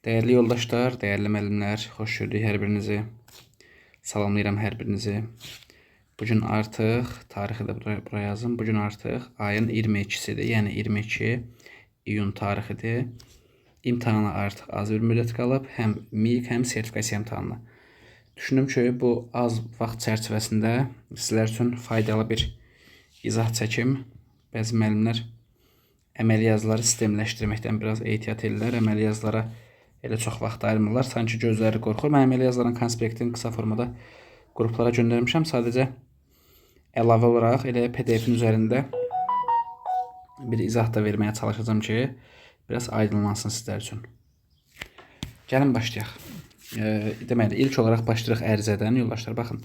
Değerli yoldaşlar, değerli müəllimlər, xoş gördük hər birinizi. Salamlayıram hər birinizi. Bugün artıq, tarixi də buraya yazın. Bugün artıq ayın 22-sidir, yəni 22 iyun tarixidir. İmtahana artıq az bir müddət qalıb, həm MİQ, həm sertifikasiya imtahanına. Düşündüm ki, bu az vaxt çərçivəsində sizlər üçün faydalı bir izah çəkim. Bəzi müəllimlər əməli yazıları sistemləşdirməkdən biraz ehtiyat edirlər. Əməli yazılara elə çox vaxt ayırmırlar. Sanki gözləri qorxur. Mən əməli yazıların konspektini qısa formada qruplara göndərmişəm. Sadəcə əlavə olaraq elə PDF-in üzərində bir izah da verməyə çalışacağım ki, biraz aydınlansın sizlər üçün. Gəlin başlayaq. Deməli, ilk olaraq başlayırıq ərizədən. Yoldaşlar, baxın.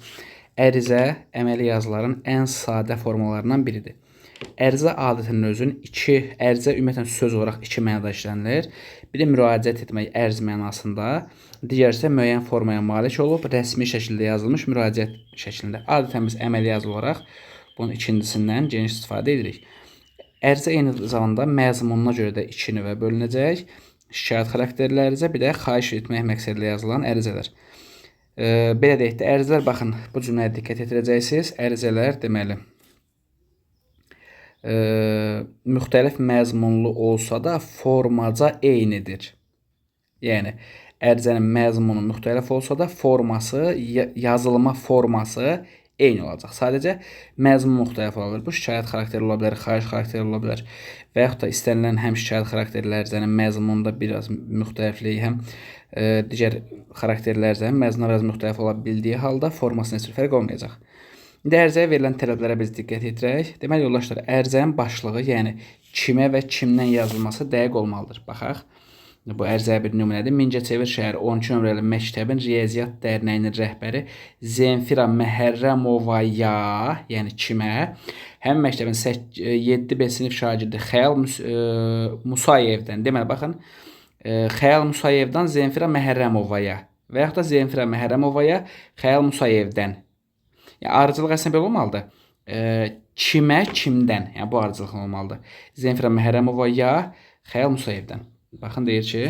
Ərizə əməli yazıların ən sadə formalarından biridir. Ərizə adətən özün ərizə ümumiyyətlə söz olaraq iki mənada işlənilir. Biri müraciət etmək ərz mənasında, digəri isə müəyyən formaya malik olub, rəsmi şəkildə yazılmış müraciət şəklində. Adətən biz əməli yazı olaraq bunun ikincisindən geniş istifadə edirik. Ərizə eyni zamanda məzmununa görə də iki növə bölünəcək. Şikayət xarakterli ərizə, bir də xahiş etmək məqsədilə yazılan ərizələr. Belə deyək də, ərizələr, baxın, bu cümləyə diqqət yetirəcəksiniz. Ərizələr deməli müxtəlif məzmunlu olsa da formaca eynidir. Yəni, ərizənin məzmunu müxtəlif olsa da forması, yazılma forması eyni olacaq. Sadəcə məzmun müxtəlif ola bilər. Bu şikayət xarakterli ola bilər, xahiş xarakterli ola bilər və yaxud da istənilən həm şikayət xarakterli ərizənin məzmununda biraz müxtəliflik, həm digər xarakterli ərizənin məzmununda biraz müxtəlif ola bildiyi halda formasında heç bir fərq olmayacaq. İndi ərizəyə verilən tələblərə biz diqqət yetirək. Deməli, yoldaşlar, ərizənin başlığı, yəni kimə və kimdən yazılması dəqiq olmalıdır. Baxaq, bu ərizəyə bir nümunədir. Mingəçevir şəhəri 12 nömrəli məktəbin Riyaziyyat dərnəyinin rəhbəri Zenfira Məhərrəmovaya, yəni kimə, həmin məktəbin 7B sinif şagirdi Xəyal Musayevdən, deməli, baxın, Xəyal Musayevdən Zenfira Məhərrəmovaya və yaxud da Zenfira Məhərrəmovaya Xəyal Musayevdən. Yəni, arıcılıq əslində belə olmalıdır. Kimə, kimdən? Yəni, bu arıcılıq olmalıdır. Zenfira Məhərrəmovaya Xəyal Musayevdən. Baxın, deyir ki,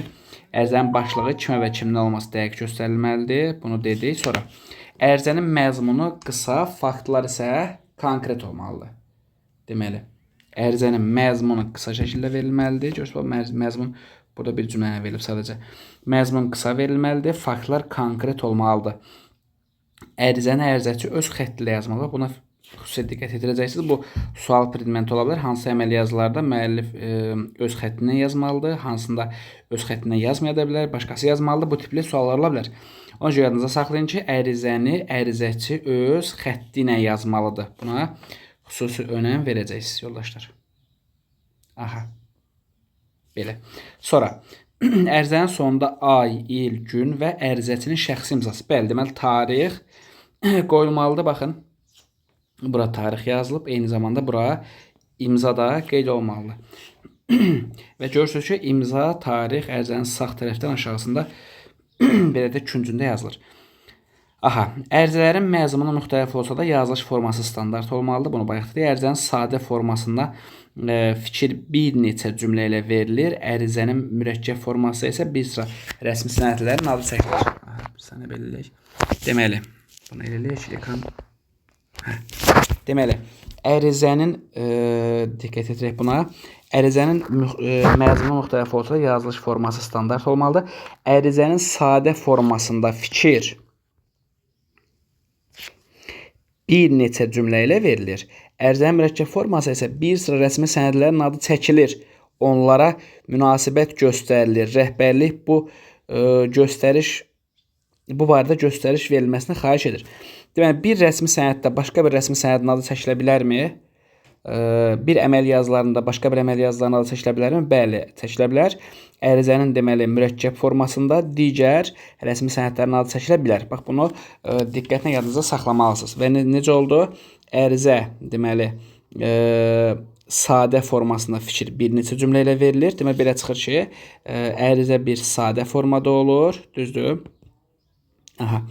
ərizənin başlığı kimə və kimdən olması dəqiq göstərilməlidir. Bunu dedik. Sonra, ərizənin məzmunu qısa, faktlar isə konkret olmalıdır. Deməli, ərizənin məzmunu qısa şəkildə verilməlidir. Görürsünüz, məzmun burada bir cümlə verilib sadəcə. Məzmun qısa verilməlidir, faktlar konkret olmalıdır. Ərizəni ərizəçi öz xətti ilə yazmalı. Buna xüsusi diqqət yetirəcəksiniz. Bu sual predmenti ola bilər. Hansı əməli yazılarda müəllif öz xəttindən yazmalıdır, hansında öz xəttindən yazmaya da bilər, başqası yazmalıdır. Bu tipli suallar ola bilər. Onun üçün yadınıza saxlayın ki, ərizəni ərizəçi öz xətti ilə yazmalıdır. Buna xüsusi önəm verəcəksiniz, yoldaşlar. Aha. Belə. Sonra, ərizənin sonunda ay, il, gün və ərizəçinin şəxsi imzası. Bəli, deməli, tarix qoyulmalıdır. Baxın, bura tarix yazılıb, eyni zamanda bura imza da qeyd olmalıdır. Və görürsünüz ki, imza, tarix ərizənin sağ tərəfdən aşağısında belə də küncündə yazılır. Aha, ərizələrin məzmunu müxtəlif olsa da yazılış forması standart olmalıdır. Bunu bayaq dedik. Ərizənin sadə formasında fikir bir neçə cümlə ilə verilir. Ərizənin mürəkkəb forması isə bir sıra rəsmi sənədlərin adı çəkilir. Bir saniyə belə eləyək. Deməli, bunu eləyək, ekran. Deməli, ərizənin, diqqət edirək buna, ərizənin məzmunu müxtəlif olsa da yazılış forması standart olmalıdır. Ərizənin sadə formasında fikir bir neçə cümlə ilə verilir. Ərizənin mürəkkəb forması isə bir sıra rəsmi sənədlərin adı çəkilir. Onlara münasibət göstərilir. Rəhbərlik bu barədə göstəriş verilməsini xahiş edir. Deməli, bir rəsmi sənəddə başqa bir rəsmi sənədin adı çəkilə bilərmi? Bir əməl yazılarında başqa bir əməl yazılarının adı çəkilə bilərmi? Bəli, çəkilə bilər. Ərizənin deməli mürəkkəb formasında digər rəsmi sənədlərin adı çəkilə bilər. Bax, bunu diqqətlə yadınızda saxlamalısınız. Və necə oldu? Ərizə deməli sadə formasında fikir bir neçə cümlə ilə verilir. Deməli, belə çıxır ki, ərizə bir sadə formada olur. Düzdür? Aha.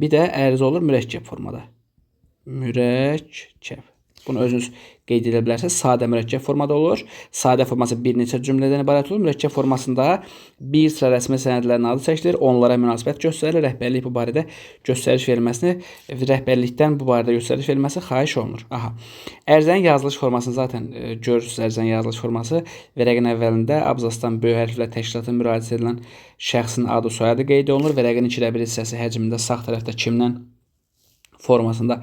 Bir də ərizə olur mürəkkəb formada. Mürəkkəb. Bunu özünüz qeyd edə bilərsiniz. Sadə mürəkkəb formada olur. Sadə forması bir neçə cümlədən ibarət olur. Mürəkkəb formasında bir sıra rəsmi sənədlərin adı çəkilir, onlara münasibət göstərilir. Rəhbərlik bu barədə göstəriş verilməsini, rəhbərlikdən bu barədə göstəriş verilməsi xahiş olunur. Aha. Ərizənin yazılış formasını zaten görürsünüz. Ərizənin yazılış forması vərəqin əvvəlində abzasdan böyük hərflə təşkilata müraciət edilən şəxsin adı, soyadı qeyd olunur. Vərəqin 2/1 hissəsi həcmində sağ tərəfdə kimdən formasında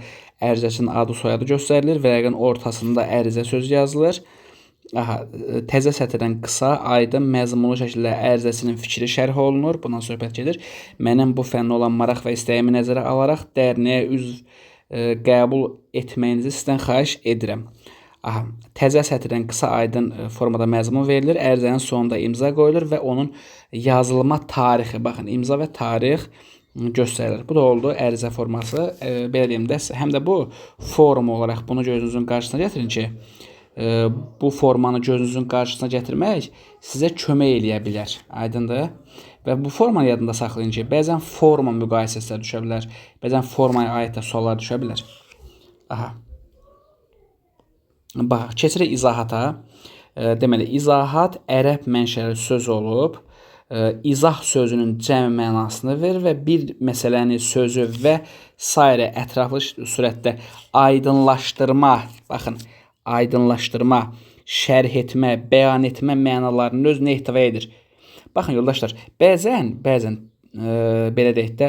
ərizəçinin adı, soyadı göstərilir. Vərəqin ortasında ərizə sözü yazılır. Aha, təzə sətirdən qısa, aydın, məzmunlu şəkildə ərizəsinin fikri şərh olunur. Bundan söhbət gedir. Mənim bu fənnə olan maraq və istəyimi nəzərə alaraq dərnəyə üzv qəbul etməyinizi sizdən xahiş edirəm. Aha, təzə sətirdən qısa, aydın formada məzmun verilir. Ərizənin sonunda imza qoyulur və onun yazılma tarixi, baxın, imza və tarix göstərilir. Bu da oldu ərizə forması. Belə deyim də, həm də bu form olaraq bunu gözünüzün qarşısına gətirin ki, bu formanı gözünüzün qarşısına gətirmək sizə kömək eləyə bilər. Aydındır? Və bu formanı yadında saxlayın ki, bəzən forma müqayisəsinə düşə bilər, bəzən formaya aid də suallar düşə bilər. Aha. Bax, keçirik izahata. Deməli, izahat ərəb mənşəli söz olub. İzah sözünün cəm mənasını verir və bir məsələni, sözü və sairə ətraflı surətdə aydınlaşdırma, baxın, aydınlaşdırma, şərh etmə, bəyan etmə mənalarının özünü ehtiva edir. Baxın, yoldaşlar, bəzən belə deyək də,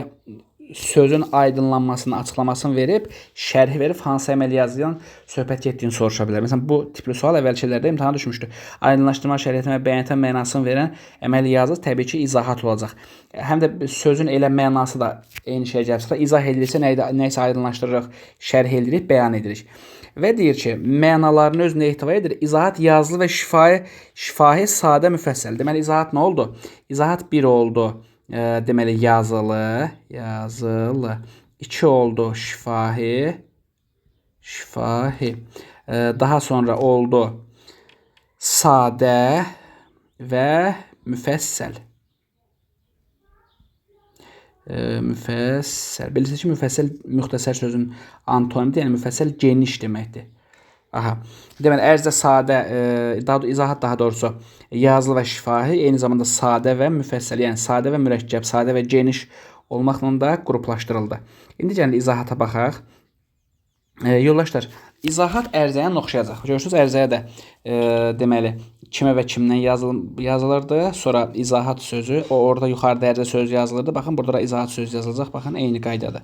sözün aydınlanmasını, açıqlamasını verib, şərhi verib, hansı əməl yazıdan söhbət getdiyini soruşa bilər. Məsələn, bu tipli sual əvvəlkilərdə imtahana düşmüşdü. Aydınlaşdırma, şərh etmə, bəyan etmə mənasını verən əməl yazı təbii ki, izahat olacaq. Həm də sözün elə mənası da eyni şeyə gəlib. İzah edilirsə, nəysə aydınlaşdırırıq, şərh edirik, bəyan edirik. Və deyir ki, mənalarını özünə ehtiva edir. İzahat yazılı və şifahi, sadə, müfəssəl. Deməli, izahat nə oldu? İzahat 1 oldu. Deməli, yazılı. 2 oldu, şifahi. Daha sonra oldu sadə və müfəssəl. Bilirsiniz ki, müfəssəl müxtəsər sözün antonimidir, yəni müfəssəl geniş deməkdir. Aha. Deməli, ərizə sadə, izahat daha doğrusu yazılı və şifahi, eyni zamanda sadə və müfəssəl, yəni sadə və mürəkkəb, sadə və geniş olmaqla da qruplaşdırıldı. İndi gəlin izahata baxaq. Yoldaşlar, izahat ərizəyə oxşayacaq. Görürsünüz, ərizəyə də deməli, kimə və kimdən yazılırdı. Sonra izahat sözü, orada yuxarıda ərizə sözü yazılırdı. Baxın, burada da izahat sözü yazılacaq. Baxın, eyni qaydadır.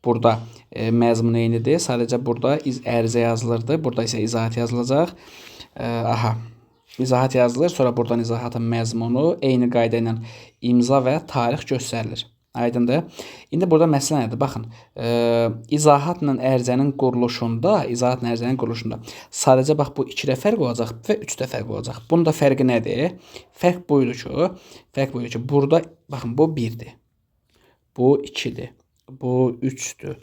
Burada məzmun eynidir. Sadəcə burada ərizə yazılırdı. Burada isə izahat yazılacaq. Aha. İzahat yazılır. Sonra buradan izahatın məzmunu eyni qayda ilə imza və tarix göstərilir. Aydındır. İndi burada məsələ nədir? Baxın, izahatla ərizənin quruluşunda, sadəcə bax bu 2-də fərq olacaq və 3-də fərq olacaq. Bunun da fərqi nədir? Fərq buydur ki, burada baxın bu 1-dir. Bu 2-dir. Bu 3-dür.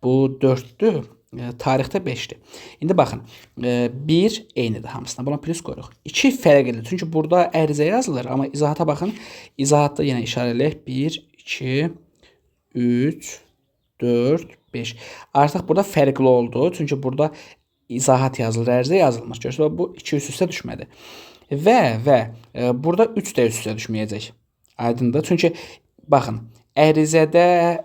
Bu 4-dür. Tarixdə 5-dir. İndi baxın, 1 eynidir hamısına. Buna plus qoyuruq. 2 fərq edir. Çünki burada ərizə yazılır. Amma izahata baxın. İzahatda yenə işarə eləyək. 1, 2, 3, 4, 5. Artıq burada fərqli oldu. Çünki burada izahat yazılır, ərizə yazılmır. Görürsünüz, bu 2 üst-üstə düşmədi. Və burada 3 də üst-üstə düşməyəcək. Aydındır. Çünki baxın, ərizədə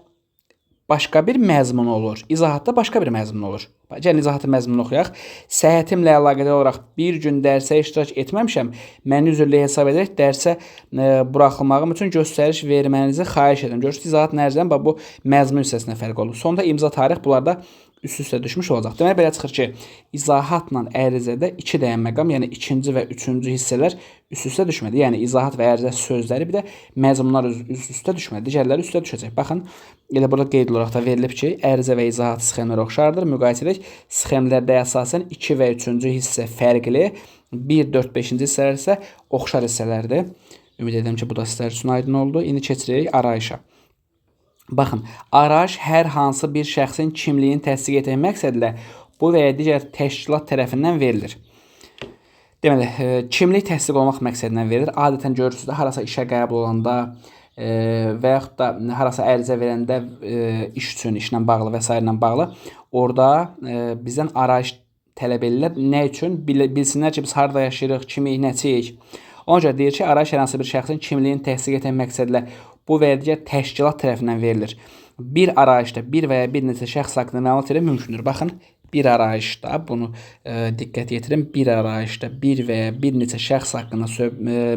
başqa bir məzmun olur. İzahatda başqa bir məzmun olur. Gəlin izahatı məzmununu oxuyaq. Səhhətimlə əlaqədar olaraq bir gün dərsə iştirak etməmişəm. Məni üzrlü hesab edərək dərsə buraxılmağım üçün göstəriş vermənizi xahiş edirəm. Görürsünüz, izahat nərzdən bu məzmun hissəsinə fərq olur. Sonda imza tarix bunlarda üst-üstə düşmüş olacaq. Deməli, belə çıxır ki, izahatla ərizədə 2 dəyən məqam, yəni 2-ci və 3-cü hissələr üst-üstə düşmədi. Yəni, izahat və ərizə sözləri bir də məzmunlar üst-üstə düşmədi. Digərləri üstə düşəcək. Baxın, elə burada qeyd olaraq da verilib ki, ərizə və izahat sxemlər oxşardır. Müqayisə edək. Sxemlərdə əsasən 2 və 3-cü hissə fərqli, 1, 4, 5-ci hissələr isə oxşar hissələrdir. Ümid edirəm ki, bu da sizlər üçün aydın oldu. İndi keçirik arayışa. Baxın, arayış hər hansı bir şəxsin kimliyini təsdiq etmək məqsədilə bu və ya digər təşkilat tərəfindən verilir. Deməli, kimlik təsdiq olmaq məqsədindən verilir. Adətən görürsünüz də, harasa işə qəbul olanda, və yaxud da harasa ərizə verəndə iş üçün, işlə bağlı və s. ilə bağlı orada bizdən arayış tələb edirlər. Nə üçün? Bilsinlər ki, biz harda yaşayırıq, kimik, nəçiyik. Ona görə deyir ki, arayış hər hansı bir şəxsin kimliyini təsdiq etmək məqsədilə bu və ya digər təşkilat tərəfindən verilir. Bir arayışda bir və ya bir neçə şəxs haqqında məlumat vermək mümkündür. Baxın, bir arayışda, bunu diqqət yetirin, bir arayışda bir və ya bir neçə şəxs haqqında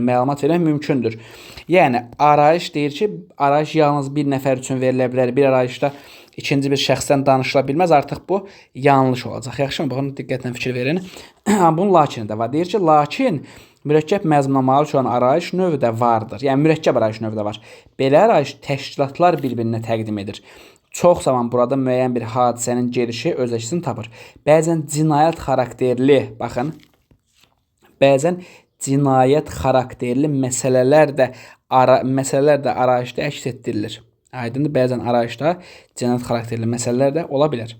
məlumat vermək mümkündür. Yəni, arayış deyir ki, arayış yalnız bir nəfər üçün verilə bilər. Bir arayışda ikinci bir şəxsdən danışıla bilməz. Artıq bu yanlış olacaq. Yaxşı mı? Baxın, diqqətlə fikir verin. Bunun lakini də var. Deyir ki, lakin mürəkkəb məzmunla malik olan arayış növü də vardır. Yəni, mürəkkəb arayış növü də var. Belə arayış təşkilatlar bir-birinə təqdim edir. Çox zaman burada müəyyən bir hadisənin gelişi öz əksini tapır. Bəzən cinayət xarakterli, baxın, bəzən cinayət xarakterli məsələlər də arayışda əks etdirilir. Aydındır, bəzən arayışda cinayət xarakterli məsələlər də ola bilər.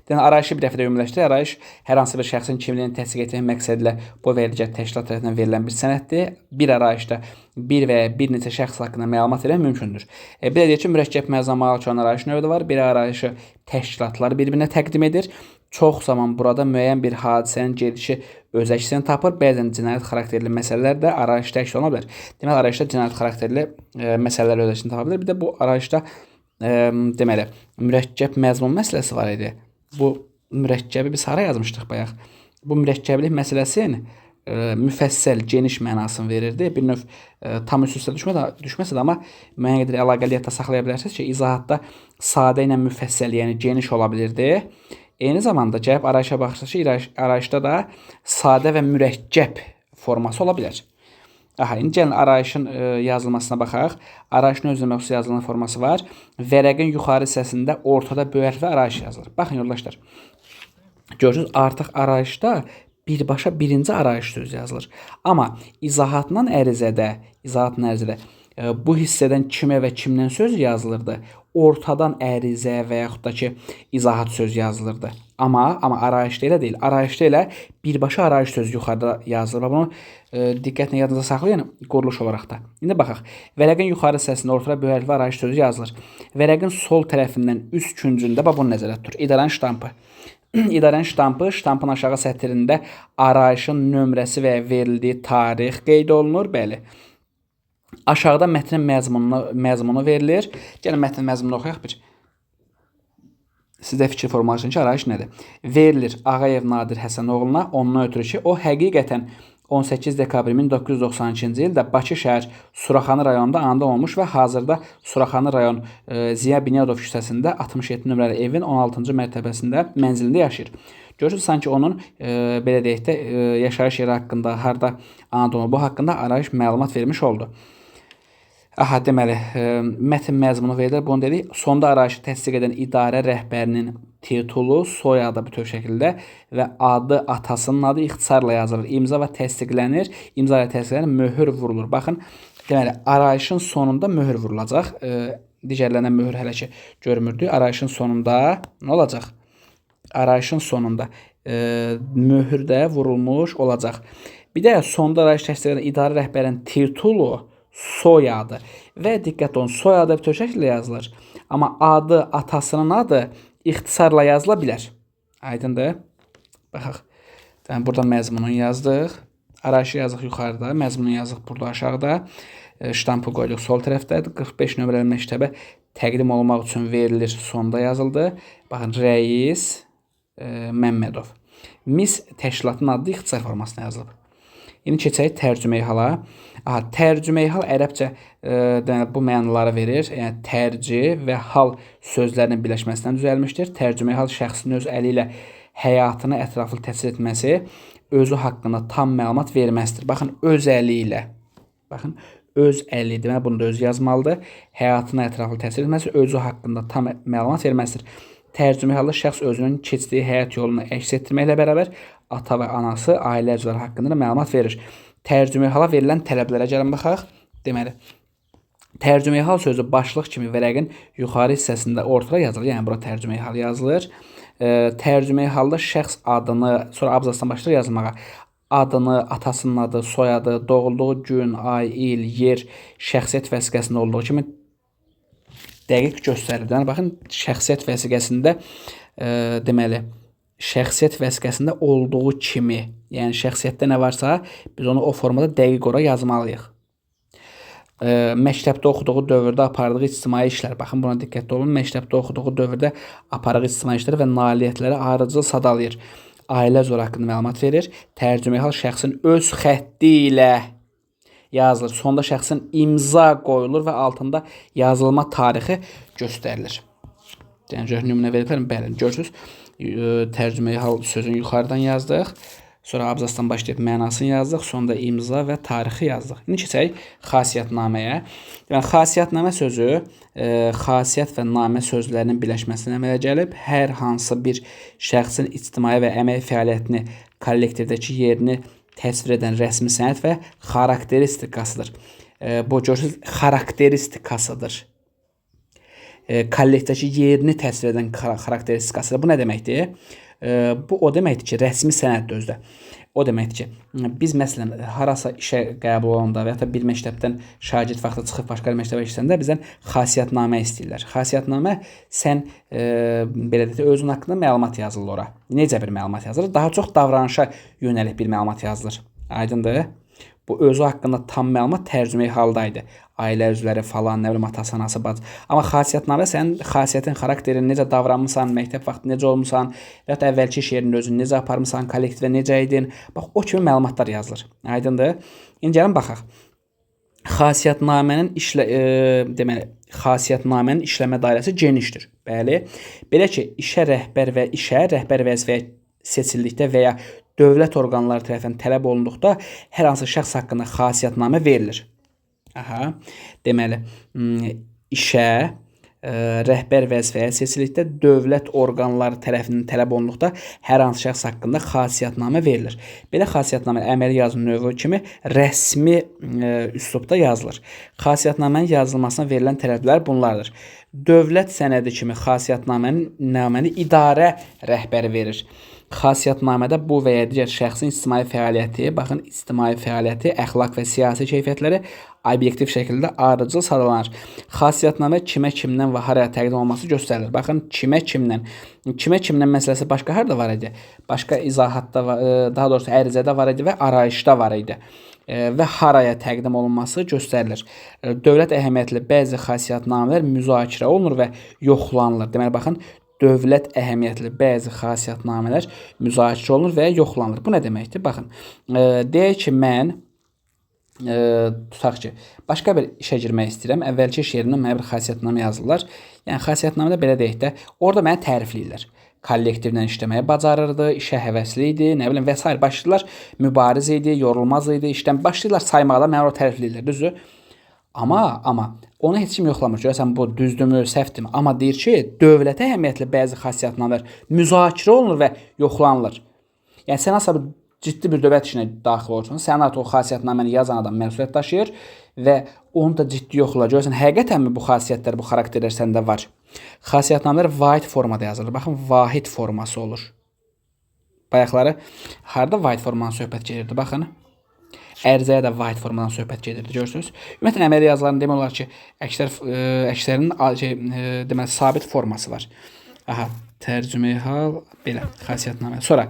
Yəni, arayışı bir dəfədə ümumiləşdir. Arayış hər hansı bir şəxsin kimliyini təsdiq etmək məqsədilə bu və ya digər təşkilat tərəfindən verilən bir sənəddir. Bir arayışda bir və ya bir neçə şəxs haqqında məlumat vermək mümkündür. Belə deyək ki, mürəkkəb məzmuna malik olan arayış növü də var. Bir arayışı təşkilatlar bir-birinə təqdim edir. Çox zaman burada müəyyən bir hadisənin gedişi öz əksini tapır. Bəzən cinayət xarakterli məsələlər də arayışda əks oluna bilər. Deməli, arayışda cinayət xarakterli məsələlər öz əksini tapa bilər. Bir də bu arayışda deməli, mürəkkəb məzmun məsələsi var idi. Bu mürəkkəbi biz hara yazmışdıq bayaq? Bu mürəkkəblik məsələsinin müfəssəl, geniş mənasını verirdi. Bir növ tam üst-üstə düşməsə də, amma müəyyən qədər əlaqəliyyətdə saxlaya bilərsiniz ki, izahatda sadə ilə müfəssəl, yəni geniş ola bilirdi. Eyni zamanda gəlib arayışa baxırsınız ki, arayışda da sadə və mürəkkəb forması ola bilər. İndi gəlin arayışın yazılmasına baxaq. Arayışın özünə məxsus yazılma forması var. Vərəqin yuxarı hissəsində ortada böyük hərflə arayış yazılır. Baxın yoldaşlar. Görürsünüz, artıq arayışda birbaşa birinci arayış sözü yazılır. Amma izahatla ərizədə bu hissədən kimə və kimdən söz yazılırdı? Ortadan ərizə və yaxud da ki, izahat söz yazılırdı. Amma arayışda elə deyil. Arayışda elə birbaşa arayış sözü yuxarıda yazılır. Bunu diqqətlə yadınıza saxlayın, quruluş olaraq da. İndi baxaq. Vərəqin yuxarı hissəsində ortada böyük hərflə arayış sözü yazılır. Vərəqin sol tərəfindən üst küncündə bunu nəzərdə tutur. İdarənin ştampı. İdarənin ştampı, ştampın aşağı sətrində arayışın nömrəsi və verildiyi tarix qeyd olunur. Bəli. Aşağıda mətnin məzmunu verilir. Gəlin mətnin məzmununu oxuyaq bir. Sizdə fikir formalaşın ki, arayış nədir? Verilir Ağayev Nadir Həsənoğluna ondan ötürü ki, o həqiqətən 18 dekabr 1992-ci ildə Bakı şəhər Suraxanı rayonunda anadan olmuş və hazırda Suraxanı rayon Ziya Binyadov küçəsində 67 nömrəli evin 16-cı mərtəbəsində mənzilində yaşayır. Görürsünüz, sanki onun belə deyək də yaşayış yeri haqqında, harda anadan olma, bu haqqında arayış məlumat vermiş oldu. Deməli, mətn məzmunu verilir. Bunu dedik. Sonda arayışı təsdiq edən idarə rəhbərinin titulu, soyadı bütöv şəkildə və adı, atasının adı ixtisarla yazılır. İmza və təsdiqlənir. İmza və təsdiqlənir, möhür vurulur. Baxın, deməli, arayışın sonunda möhür vurulacaq. Digərlərindən möhür hələ ki görmürdük. Arayışın sonunda nə olacaq? Arayışın sonunda möhür də vurulmuş olacaq. Bir də sonda arayış təsdiq edən idarə rəhbərinin titulu, soyadı və diqqət olun, soyadı bütöv şəkildə yazılır. Amma adı, atasının adı ixtisarla yazıla bilər. Aydındır? Baxaq. Burada məzmununu yazdıq. Arayışı yazıq yuxarıda, məzmununu yazıq burada aşağıda. Ştampı qoyduq sol tərəfdədir. 45 nömrəli məktəbə təqdim olmaq üçün verilir. Sonda yazıldı. Baxın, Rəis Məmmədov. Mis təşkilatının adı ixtisar formasına yazılıb. İndi keçək tərcümeyi hala. Tərcümeyi hal ərəbcə bu mənaları verir. Yəni, tərci və hal sözlərinin birləşməsindən düzəlmişdir. Tərcümeyi hal şəxsin öz əli ilə həyatını ətraflı təsvir etməsi, özü haqqında tam məlumat verməsidir. Baxın, öz əli ilə. Baxın, öz əli, deməli, bunu da öz yazmalıdır. Həyatını ətraflı təsvir etməsi, özü haqqında tam məlumat verməsidir. Tərcümeyi halda şəxs özünün keçdiyi həyat yolunu əks etdirməklə bərabər ata və anası, ailə üzvləri haqqında da məlumat verir. Tərcümeyi hala verilən tələblərə gəlin baxaq. Deməli, tərcümeyi hal sözü başlıq kimi vərəqin yuxarı hissəsində ortada yazılır. Yəni, bura tərcümeyi hal yazılır. Tərcümeyi halda şəxs adını, sonra abzasdan başlayır yazılmağa. adını, atasının adı, soyadı, doğulduğu gün, ay, il, yer, şəxsiyyət vəsiqəsində olduğu kimi dəqiq göstərir. Yəni baxın, şəxsiyyət vəsiqəsində deməli, şəxsiyyət vəsiqəsində olduğu kimi, yəni şəxsiyyətdə nə varsa, biz onu o formada dəqiq ora yazmalıyıq. Məktəbdə oxuduğu dövrdə apardığı ictimai işlər. Baxın, buna diqqətli olun. Məktəbdə oxuduğu dövrdə apardığı ictimai işlər və nailiyyətləri arıcıl sadalayır. Ailə üzvü haqqında məlumat verir. Tərcümeyi hal şəxsin öz xətti ilə yazılır. Sonda şəxsin imza qoyulur və altında yazılma tarixi göstərilir. Yəni, nümunə veriblər. Bəli, görürsünüz. Tərcümeyi hal sözünü yuxarıdan yazdıq. Sonra abzasdan başlayıb mənasını yazdıq. Sonda imza və tarixi yazdıq. İndi keçək xasiyyətnaməyə. Yəni, xasiyyətnamə sözü xasiyyət və namə sözlərinin birləşməsindən əmələ gəlib. Hər hansı bir şəxsin ictimai və əmək fəaliyyətini, kollektivdəki yerini təsvir edən rəsmi sənət və xarakteristikasıdır. Bu, görürsünüz, xarakteristikasıdır. Kollektivdəki yerini təsvir edən xarakteristikasıdır. Bu nə deməkdir? Bu o deməkdir ki, rəsmi sənəddir özdə. O deməkdir ki, biz məsələn harasa işə qəbul olanda və ya da bir məktəbdən şagird vaxtı çıxıb başqa bir məktəbə keçəndə bizdən xasiyyətnamə istəyirlər. Xasiyyətnamə sən belə deyək, özün haqqında məlumat yazılır ora. Necə bir məlumat yazılır? Daha çox davranışa yönəlik bir məlumat yazılır. Aydındır? Bu özü haqqında tam məlumat tərcümeyi haldaydı. Ailə üzvləri falan, nə bilim, atası, anası, bacı. Amma xasiyyətnamə sənin xasiyyətin, xarakterin, necə davranmısan, məktəb vaxtı necə olmusan və ya da əvvəlki iş yerinin özünü necə aparmısan, kollektivə necə idin. Bax, o kimi məlumatlar yazılır. Aydındır? İndi gəlin baxaq. Xasiyyətnamənin xasiyyətnamənin işləmə dairəsi genişdir. Bəli. Belə ki, işə rəhbər vəzifəyə seçildikdə və ya dövlət orqanları tərəfindən tələb olunduqda hər hansı şəxs haqqında xasiyyətnamə verilir. Deməli, işə rəhbər vəzifəyə seçildikdə dövlət orqanları tərəfindən tələb olunduqda hər hansı şəxs haqqında xasiyyətnamə verilir. Belə xasiyyətnamə əməli yazım növü kimi rəsmi üslubda yazılır. Xasiyyətnamənin yazılmasına verilən tələblər bunlardır. Dövlət sənədi kimi xasiyyətnaməni idarə rəhbəri verir. Xasiyyətnamədə bu və ya digər şəxsin ictimai fəaliyyəti, baxın, ictimai fəaliyyəti, əxlaq və siyasi keyfiyyətləri obyektiv şəkildə arıcıl sadalanır. Xasiyyətnamə kimə, kimdən və haraya təqdim olması göstərilir. Baxın, kimə, kimdən məsələsi başqa harada var idi? Başqa izahatda, daha doğrusu ərizədə var idi və arayışda var idi. Və haraya təqdim olunması göstərilir. Dövlət əhəmiyyətli bəzi xasiyyətnamələr müzakirə olunur və yoxlanılır. Deməli, baxın, dövlət əhəmiyyətli bəzi xasiyyətnamələr müzakirə olunur və yoxlanılır. Bu nə deməkdir? Baxın, deyək ki, mən tutaq ki, başqa bir işə girmək istəyirəm. Əvvəlki iş yerindən mənə bir xasiyyətnamə yazırlar. Yəni, xasiyyətnamədə belə deyək də, orada məni tərifləyirlər. Kollektivlə işləməyə bacarırdı, işə həvəsli idi, nə bilim, və s. Başlayırlar, mübariz idi, yorulmaz idi, işdən başlayırlar saymaqda, mənə orada tərifləyirlər, düzdür? Amma onu heç kim yoxlamır. Görəsən, bu düzdürmü, səhvdirmi? Amma deyir ki, dövlətə əhəmiyyətli bəzi xasiyyətnamələr müzakirə olunur və yoxlanılır. Yəni, sən asla ciddi bir dövlət işinə daxil olursan, sən artıq o xasiyyətnaməni yazan adam məsuliyyət daşıyır və onu da ciddi yoxlayır. Görəsən, həqiqətənmi bu xasiyyətlər, bu xarakterlər səndə var? Xasiyyətnamələr vahid formada yazılır. Baxın, vahid forması olur. Bayaqları harada vahid formanın söhbət gedirdi? Baxın. Ərizəyə də vahid formadan söhbət gedirdi, görürsünüz. Ümumiyyətlə, əməli yazıların demək olar ki, əksərinin deməli, sabit forması var. Tərcümeyi hal, belə, xasiyyətnamə. Sonra,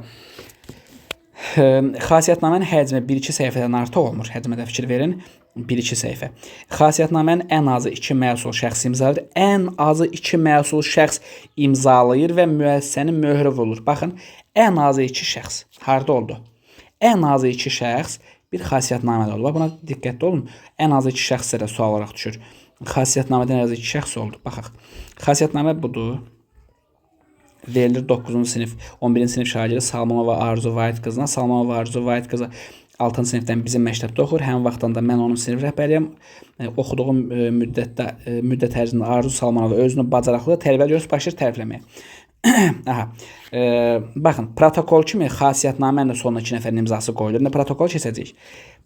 xasiyyətnamənin həcmi 1-2 səhifədən artıq olmur. Həcmə də fikir verin, 1-2 səhifə. Xasiyyətnamənin ən azı 2 məsul şəxs imzalayır. Ən azı 2 məsul şəxs imzalayır və müəssisənin möhrü vurulur. Baxın, ən azı 2 şəxs. Harada oldu? Ən azı 2 şəxs bir xasiyyətnamədə oldu. Buna diqqətli olun. Ən azı 2 şəxs də sual olaraq düşür. Xasiyyətnamədən ən azı 2 şəxs oldu. Baxaq. Xasiyyətnamə budur. Verilir 9-cu sinif, 11-ci sinif şagirdi Salmanova Arzu Vahid qızına. Salmanova Arzu Vahid qızı 6-cı sinifdən bizim məktəbdə oxur. Həmin vaxtdan da mən onun sinif rəhbəriyəm. Oxuduğum müddət ərzində Arzu Salmanova özünü bacarıqlı tərbiyə görürsünüz, başlayır tərifləməyə. Baxın, protokol kimi xasiyyətnamənin də sonuna 2 nəfərin imzası qoyulur. İndi protokol keçəcəyik.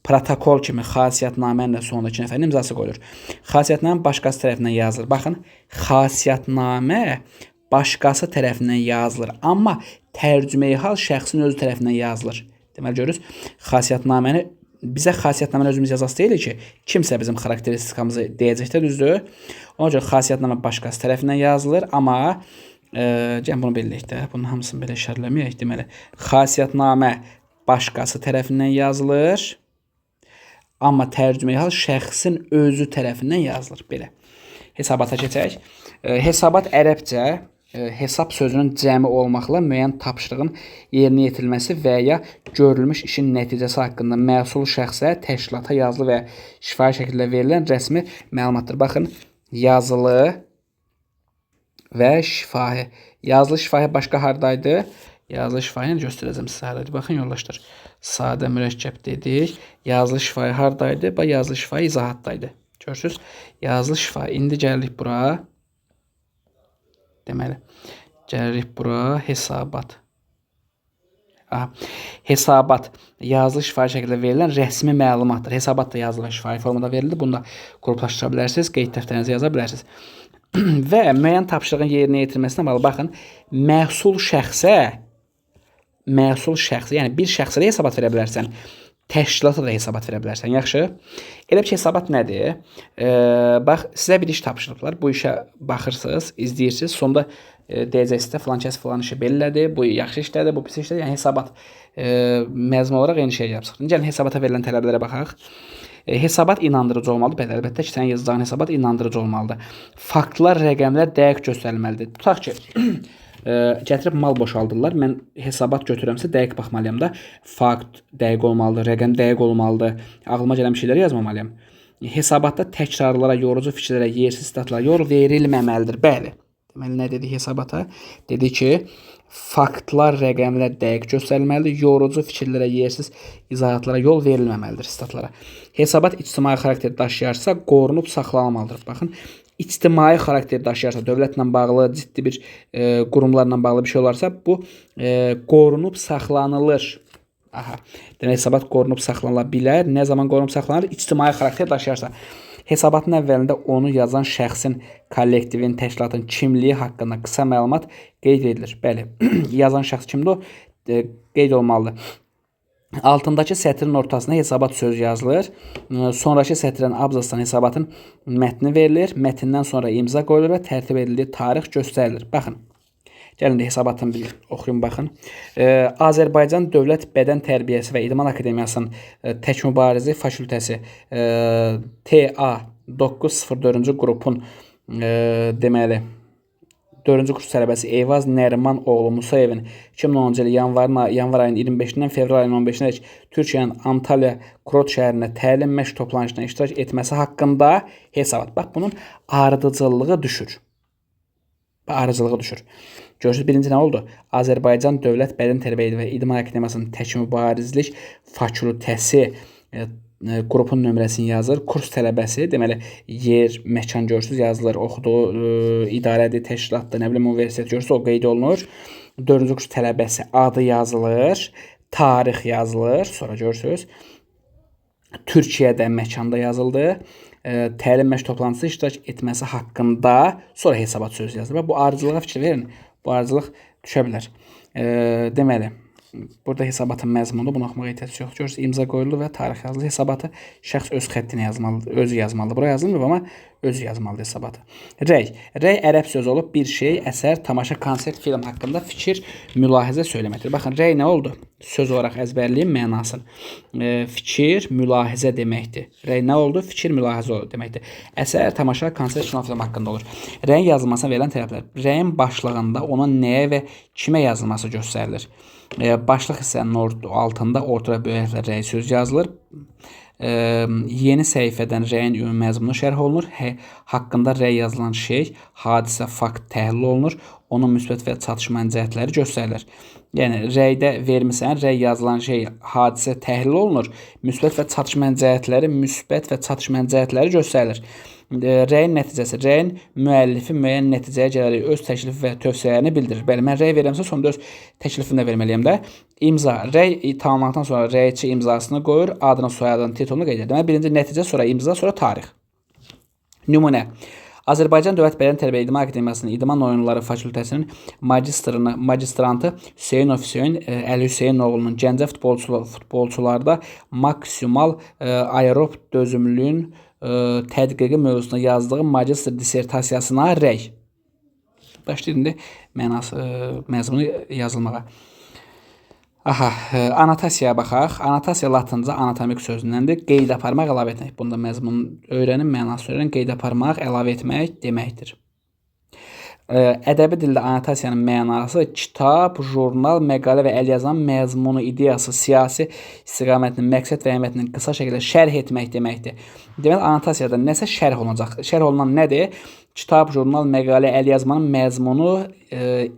Protokol kimi xasiyyətnamənin də sonuna 2 nəfərin imzası qoyulur. Xasiyyətnamə başqası tərəfindən yazılır. Baxın, xasiyyətnamə başqası tərəfindən yazılır. Amma tərcümeyi hal şəxsin özü tərəfindən yazılır. Deməli görürüz, xasiyyətnaməni bizə xasiyyətnaməni özümüz yazası deyilik ki, kimsə bizim xarakteristikamızı deyəcəkdə, düzdür? Ona görə xasiyyətnamə başqası tərəfindən yazılır, amma gəlin bunu belirləyək də, bunun hamısını belə işarələməyək. Deməli, xasiyyətnamə başqası tərəfindən yazılır, amma tərcüməyi hal şəxsin özü tərəfindən yazılır. Belə. Hesabata keçək. Hesabat ərəbcə hesab sözünün cəmi olmaqla müəyyən tapşırığın yerinə yetirilməsi və ya görülmüş işin nəticəsi haqqında məsul şəxsə, təşkilata yazılı və şifahi şəkildə verilən rəsmi məlumatdır. Baxın, yazılı və şifahi. Yazılı şifahi başqa hardaydı? Yazılı şifahi göstərəcəm sizə hardaydı. Baxın, yoldaşlar. Sadə mürəkkəb dedik. Yazılı şifahi hardaydı? Bax, yazılı şifahi izahatdaydı. Görürsünüz? Yazılı şifahi. İndi gəlirik bura. Deməli, gəlirik bura, hesabat. Hesabat yazılı şifahi şəkildə verilən rəsmi məlumatdır. Hesabat da yazılı və şifahi formada verildi. Bunu da qruplaşdıra bilərsiniz, qeyd dəftərinizə yaza bilərsiniz. Və müəyyən tapşırığın yerinə yetirməsinə bağlı. Baxın, məsul şəxsə, yəni bir şəxsə də hesabat verə bilərsən. Təşkilata da hesabat verə bilərsən. Yaxşı. Elə bir hesabat nədir? Bax, sizə bir iş tapşırıblar. Bu işə baxırsınız, izləyirsiniz. Sonda deyəcəksiniz də filan kəs filan işi belədir. Bu yaxşı işlədir, bu pis işlədir. Yəni hesabat məzmun olaraq eyni şey yapsın. Gəlin hesabata verilən tələblərə baxaq. Hesabat inandırıcı olmalıdır. Bəli, əlbəttə ki, sənin yazacağın hesabat inandırıcı olmalıdır. Faktlar, rəqəmlər dəqiq göstərilməlidir. Tutaq ki, gətirib mal boşaldırlar. Mən hesabat götürəmsə dəqiq baxmalıyam da. Fakt dəqiq olmalıdır, rəqəm dəqiq olmalıdır. Ağlıma gələn şeyləri yazmamalıyam. Hesabatda təkrarlara, yorucu fikirlərə, yersiz statlara yol verilməməlidir. Bəli. Deməli, nə dedik hesabata? Dedi ki, faktlar, rəqəmlər dəqiq göstərilməlidir. Yorucu fikirlərə, yersiz izahatlara yol verilməməlidir statlara. Hesabat ictimai xarakter daşıyarsa, qorunub saxlanılmalıdır. Baxın, ictimai xarakter daşıyarsa, dövlətlə bağlı, ciddi bir qurumlarla bağlı bir şey olarsa, bu qorunub saxlanılır. Demək, hesabat qorunub saxlanıla bilər. Nə zaman qorunub saxlanılır? İctimai xarakter daşıyarsa. Hesabatın əvvəlində onu yazan şəxsin, kollektivin, təşkilatın kimliyi haqqında qısa məlumat qeyd edilir. Bəli, yazan şəxs kimdir o? Qeyd olmalıdır. Altındakı sətrin ortasına hesabat sözü yazılır. Sonraki sətrin abzasdan hesabatın mətni verilir. Mətndən sonra imza qoyulur və tərtib edildiyi tarix göstərilir. Baxın, gəlin də hesabatını bir oxuyun, baxın. Azərbaycan Dövlət Bədən Tərbiyəsi və İdman Akademiyasının Tək Mübarizi Fakültəsi TA 904-cü qrupun deməli 4-cü kurs tələbəsi Eyvaz Nəriman oğlu Musayevin 2010-cu il yanvar ayının 25-dən fevral ayının 15-dən Türkiyənin Antalya Kurort şəhərində təlim məşq toplanışına iştirak etməsi haqqında hesabat. Bax, bunun ardıcıllığı düşür. Görürsünüz, birinci nə oldu? Azərbaycan Dövlət Bədən Tərbiyəsi və İdman Akademiyasının Tək Mübarizlik Fakültəsi qrupun nömrəsini yazır. Kurs tələbəsi, deməli, yer, məkan görürsünüz, yazılır. Oxuduğu idarədir, təşkilatdır, nə bilim, universitet görürsünüz, o qeyd olunur. 4-cü kurs tələbəsi adı yazılır, tarix yazılır, sonra görürsünüz. Türkiyədə məkanda yazıldı. Təlim məşq toplantısı iştirak etməsi haqqında sonra hesabat sözü yazılır. Bu ardıcılığa fikir verin. Bu ardıcılıq düşə bilər. Deməli, burada hesabatın məzmunu, bunu oxumağa ehtiyac yoxdur. Görürsünüz, imza qoyulur və tarix yazılır. Hesabatı şəxs öz xəttinə yazmalıdır, özü yazmalıdır. Bura yazılmır, amma özü yazmalıdır hesabatı. Rəy. Rəy ərəb sözü olub bir şey, əsər, tamaşa, konsert, film haqqında fikir, mülahizə söyləməkdir. Baxın, rəy nə oldu? Söz olaraq əzbərləyin mənasını. Fikir, mülahizə deməkdir. Rəy nə oldu? Fikir, mülahizə oldu deməkdir. Əsər, tamaşa, konsert, film haqqında olur. Rəyin yazılmasına verilən tələblər. Rəyin başlığında onun nəyə və kimə yazılması göstərilir. Başlıq hissənin altında ortada böyük hərflə rəy söz yazılır. Yeni səhifədən rəyin ümumi məzmunu şərh olunur. Haqqında rəy yazılan şey, hadisə, fakt təhlil olunur. Onun müsbət və çatışmayan cəhətləri göstərilir. Yəni, rəydə vermirsən, rəy yazılan şey, hadisə təhlil olunur. Müsbət və çatışmayan cəhətləri göstərilir. Rəyin nəticəsi. Rəyin müəllifi müəyyən nəticəyə gələrək öz təklifi və tövsiyələrini bildirir. Bəli, mən rəy verirəmsə, sonunda öz təklifini də verməliyəm də. İmza. Rəy tamamlandıqdan sonra rəyçi imzasını qoyur, adını, soyadını, titulunu qeyd edir. Deməli, birinci nəticə, sonra imza, sonra tarix. Nümunə. Azərbaycan Dövlət Bədən Tərbiyə İdman Akademiyasının İdman Oyunları Fakültəsinin magistrantı Hüseynov Hüseyn Əli Hüseynoğlu'nun Gəncə futbolçularda maksimal aerob dözümlülüyün tədqiqi mövzusunda yazdığı magistr dissertasiyasına rəy. Başlayır indi məzmunu yazılmağa. Anotasiyaya baxaq. Anotasiya latınca anatomik sözündəndir. Qeyd aparmaq, əlavə etmək. Bunda məzmun öyrənin, mənası öyrənin. Qeyd aparmaq, əlavə etmək deməkdir. Ədəbi dildə anotasiyanın mənası kitab, jurnal, məqalə və əlyazmanın məzmunu, ideyası, siyasi istiqamətinin, məqsəd və əhəmiyyətinin qısa şəkildə şərh etmək deməkdir. Deməli, anotasiyada nəsə şərh olunacaq. Şərh olunan nədir? Kitab, jurnal, məqalə, əlyazmanın məzmunu,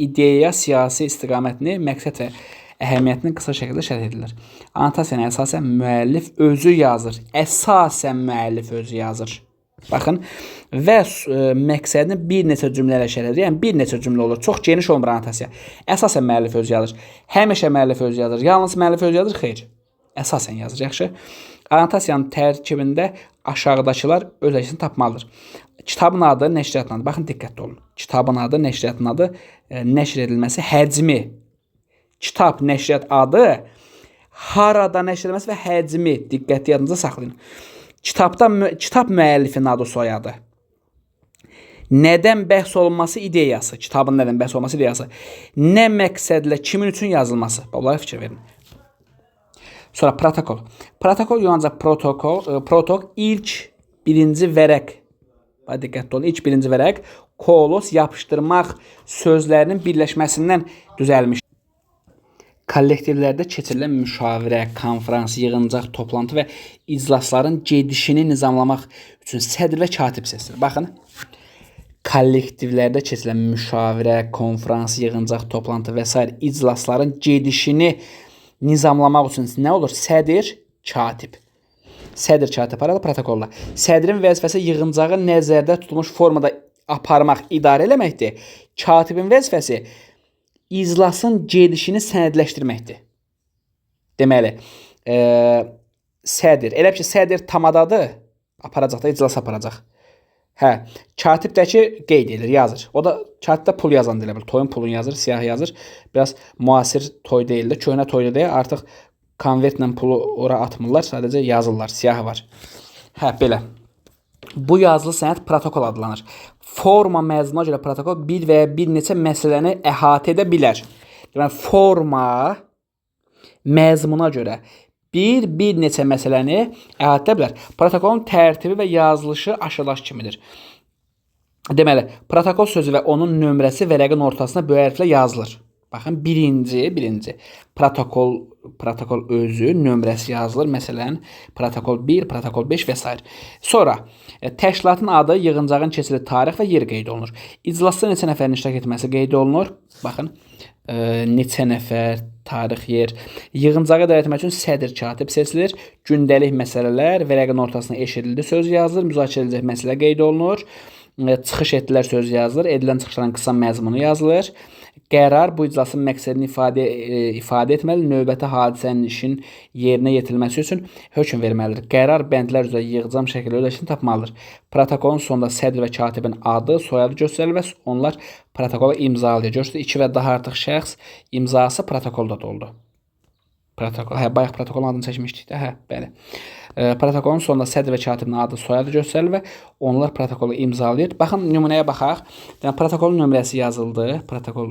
ideya, siyasi istiqamətini, məqsəd və əhəmiyyətini qısa şəkildə şərh edilir. Anotasiyanı əsasən müəllif özü yazır. Əsasən müəllif özü yazır. Baxın, və məqsədini bir neçə cümlə ilə şərh edir. Yəni, bir neçə cümlə olur. Çox geniş olmur anotasiya. Əsasən müəllif özü yazır. Həmişə müəllif özü yazır. Yalnız müəllif özü yazır, xeyr. Əsasən yazır, yaxşı. Anotasiyanın tərkibində aşağıdakılar öz əksini tapmalıdır. Kitabın adı, nəşriyyatın adı. Baxın, diqqətli olun. Kitabın adı, nəşriyyatın adı, nəşr edilməsi, həcmi. Kitab, nəşriyyat adı, harada nəşr edilməsi və həcmi. Diqqətli yadınıza saxlayın. Kitab müəllifinin adı, soyadı. Nədən bəhs olunması, ideyası. Kitabın nədən bəhs olunması, ideyası. Nə məqsədlə, kimin üçün yazılması. Bunlara fikir verin. Sonra protokol. Protokol yalnızca protokol ilk birinci vərəq. Diqqətli olun. İlk birinci vərəq kolos, yapışdırmaq sözlərinin birləşməsindən düzəlmiş. Kollektivlərdə keçirilən müşavirə, konferans, yığıncaq, toplantı və iclasların gedişini nizamlamaq üçün sədr və katib seçilir. Baxın, kollektivlərdə keçirilən müşavirə, konferans, yığıncaq, toplantı və s. iclasların gedişini nizamlamaq üçün nə olur? Sədr, katib. Sədr, katib arada protokolla. Sədrin vəzifəsi yığıncağı nəzərdə tutulmuş formada aparmaq, idarə eləməkdir. Katibin vəzifəsi iclasın gedişini sənədləşdirməkdir. Deməli, sədr. Elə ki, sədr tamadadır, aparacaq da, iclas aparacaq. Katibdəki qeyd edir, yazır. O da katibdə pul yazan deyə bilir. Toyun pulunu yazır, siyah yazır. Biraz müasir toy deyil də, köhnə toyda deyə artıq konvertlə pulu ora atmırlar, sadəcə yazırlar, siyahı var. Belə. Bu yazılı sənəd protokol adlanır. Forma məzmununa görə protokol bir və ya bir neçə məsələni əhatə edə bilər. Deməli, forma məzmununa görə bir neçə məsələni əhatə edə bilər. Protokolun tərtibi və yazılışı aşağıdakı kimidir. Deməli, protokol sözü və onun nömrəsi vərəqin ortasına böyük hərflə yazılır. Baxın, birinci protokol özü, nömrəsi yazılır. Məsələn, protokol 1, protokol 5 və s. Sonra, təşkilatın adı, yığıncağın keçili tarix və yer qeyd olunur. İclasda neçə nəfərin iştirak etməsi qeyd olunur. Baxın, neçə nəfər, tarix, yer. Yığıncağı idarə etmək üçün sədr, katib seçilir. Gündəlik məsələlər, vərəqin ortasına eşidildi söz yazılır. Müzakirə ediləcək məsələ qeyd olunur. Çıxış etdilər söz yazılır. Edilən çıxışların qısa məzmunu yazılır. Qərar bu iclasın məqsədini ifadə etməli, növbəti hadisənin işin yerinə yetirilməsi üçün hökm verməlidir. Qərar bəndlər üzrə yığcam şəkildə öz əksini tapmalıdır. Protokolun sonunda sədr və katibin adı, soyadı göstərilir və onlar protokolu imzalayır. Görürsünüz, 2 və daha artıq şəxs imzası protokolda da oldu. Bayaq protokolun adını çəkmişdik də, bəli. Protokolun sonunda sədr və katibin adı, soyadı göstərilir və onlar protokolu imzalayır. Baxın, nümunəyə baxaq. Protokolun nömrəsi yazıldı. Protokol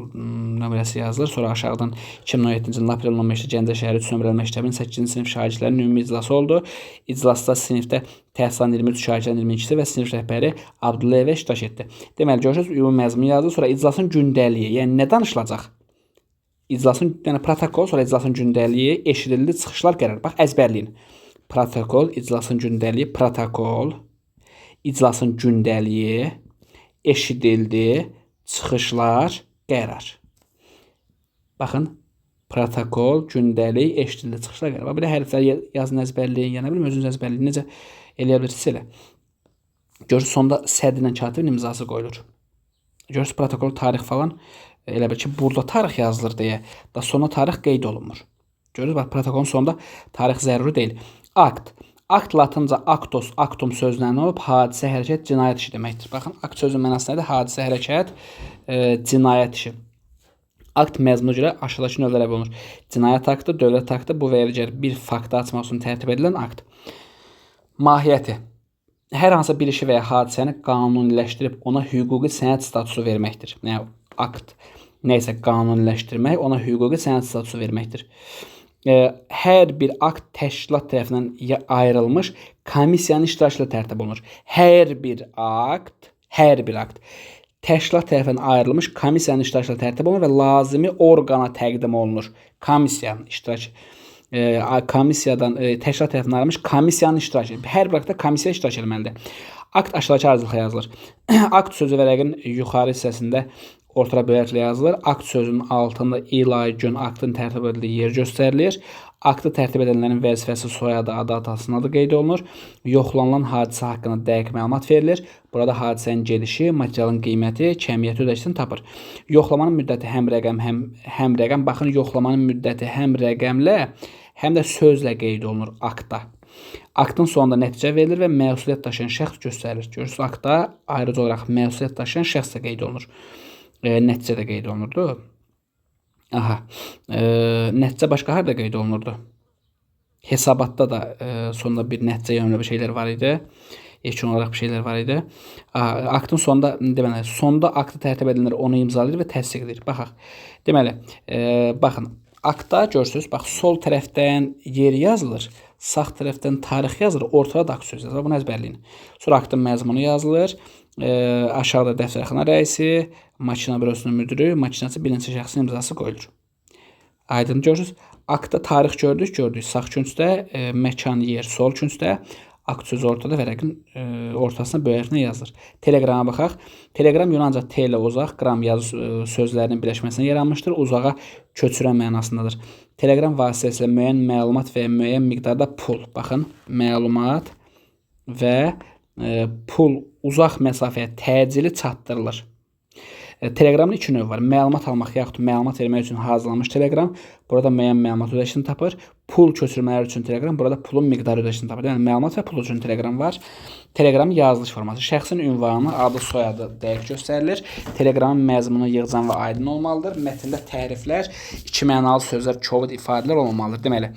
nömrəsi yazılır. Sonra aşağıdan 2017-ci ilin aprel 15-də Gəncə şəhəri 3 nömrəli məktəbin 8-ci sinif şagirdlərinin ümumi iclası oldu. İclasda sinifdə təhsil alan 23 şagirdlərin 22-si və sinif rəhbəri Abdullayev iştirak etdi. Deməli, görürsünüz, ümumi məzmun yazılır. Sonra iclasın gündəliyi, yəni nə danışılacaq? Protokol, sonra iclasın gündəliyi, eşidildi, çıxışlar, qərar. Bax, əzbərləyin. Protokol, iclasın gündəliyi, protokol, iclasın gündəliyi, eşidildi, çıxışlar, qərar. Baxın, protokol, gündəlik, eşidildi, çıxışlar, qərar. Belə hərflər yazın, əzbərləyin, yəni bilmə, özünüz əzbərləyin, necə eləyə bilirsiniz elə. Görürsünüz, sonda sədrlə katibin imzası qoyulur. Görürsünüz, protokol, tarix falan, elə bil ki, burada tarix yazılır deyə, da sonra tarix qeyd olunmur. Görürsünüz, bax, protokolun sonunda tarix zəruri deyil. Akt. Akt latınca aktos, aktum sözündən olub, hadisə, hərəkət, cinayət işi deməkdir. Baxın, akt sözünün mənası nədir? Hadisə, hərəkət, cinayət işi. Akt məzmuna görə aşağıdakı növlərə bölünür. Cinayət aktı, dövlət aktı, bu və ya digər bir faktı açmaq üçün tərtib edilən akt. Mahiyyəti. Hər hansı bir işi və ya hadisəni qanuniləşdirib ona hüquqi sənəd statusu verməkdir. Yəni, akt neysə qanuniləşdirmək, ona hüquqi sənəd statusu verməkdir. Hər bir akt təşkilat tərəfindən ayrılmış komissiyanın iştirakı ilə tərtib olunur. Hər bir akt təşkilat tərəfindən ayrılmış komissiyanın iştirakı ilə tərtib olunur və lazımi orqana təqdim olunur. Komissiyanın iştirakı komissiyadan təşkilat tərəfindən ayrılmış komissiyanın iştirakı. Hər bir aktda komissiya iştirak etməlidir. Akt aşağıdakı ardıcılıqla yazılır. Akt sözü vərəqin yuxarı hissəsində orta bölərəklə yazılır. Akt sözünün altında il, ay, gün aktın tərtib edildiyi yer göstərilir. Aktı tərtib edənlərin vəzifəsi, soyadı, adı, atasının adı qeyd olunur. Yoxlanılan hadisə haqqında dəqiq məlumat verilir. Burada hadisənin gedişi, materialın qiyməti, kəmiyyəti ödəşisini tapır. Yoxlamanın müddəti həm rəqəm, baxın, yoxlamanın müddəti həm rəqəmlə, həm də sözlə qeyd olunur aktda. Aktın sonunda nəticə verilir və məsuliyyət daşıyan şəxs göstərilir. Görürsünüz, aktda ayrıca olaraq məsuliyyət daşıyan şəxs də qeyd olunur. Nəticə də qeyd olunurdu. Nəticə başqa harada qeyd olunurdu? Hesabatda da sonunda bir nəticə yönlü bir şeylər var idi. Yekun olaraq bir şeylər var idi. Aktın sonunda, deməli, sonda aktı tərtib edilir, onu imzalayır və təsdiq edir. Baxaq. Deməli, baxın, aktda görürsünüz, bax, sol tərəfdən yer yazılır, sağ tərəfdən tarix yazılır, ortada da akt söz yazılır. Bunu əzbərləyin. Sonra aktın məzmunu yazılır. Aşağıda dəftərxana rəisi, makina bürosunun müdürü, makinası birinci şəxsin imzası qoyulur. Aydın görürsünüz. Aktda tarix gördük. Sağ küncdə, məkan, yer sol küncdə, akt sözü ortada vərəqin ortasına böyərtinə yazılır. Teleqrama baxaq. Teleqram Yunanca T ilə uzaq, qram yazı sözlərinin birləşməsindən yaranmışdır. Uzağa köçürən mənasındadır. Teleqram vasitəsilə müəyyən məlumat və müəyyən miqdarda pul. Baxın, məlumat və pul uzaq məsafəyə təcili çatdırılır. Teleqramın iki növü var. Məlumat almaq yaxud məlumat vermək üçün hazırlanmış teleqram. Burada müəyyən məlumat ödəşini tapır. Pul köçürmələr üçün teleqram. Burada pulun miqdarı ödəşini tapır. Yəni, məlumat və pul üçün teleqram var. Teleqramın yazılış forması. Şəxsin ünvanı, adı, soyadı dəqiq göstərilir. Teleqramın məzmunu yığcam və aydın olmalıdır. Mətndə təriflər, iki mənalı sözlər, kobud ifadələr olmamalıdır. Deməli,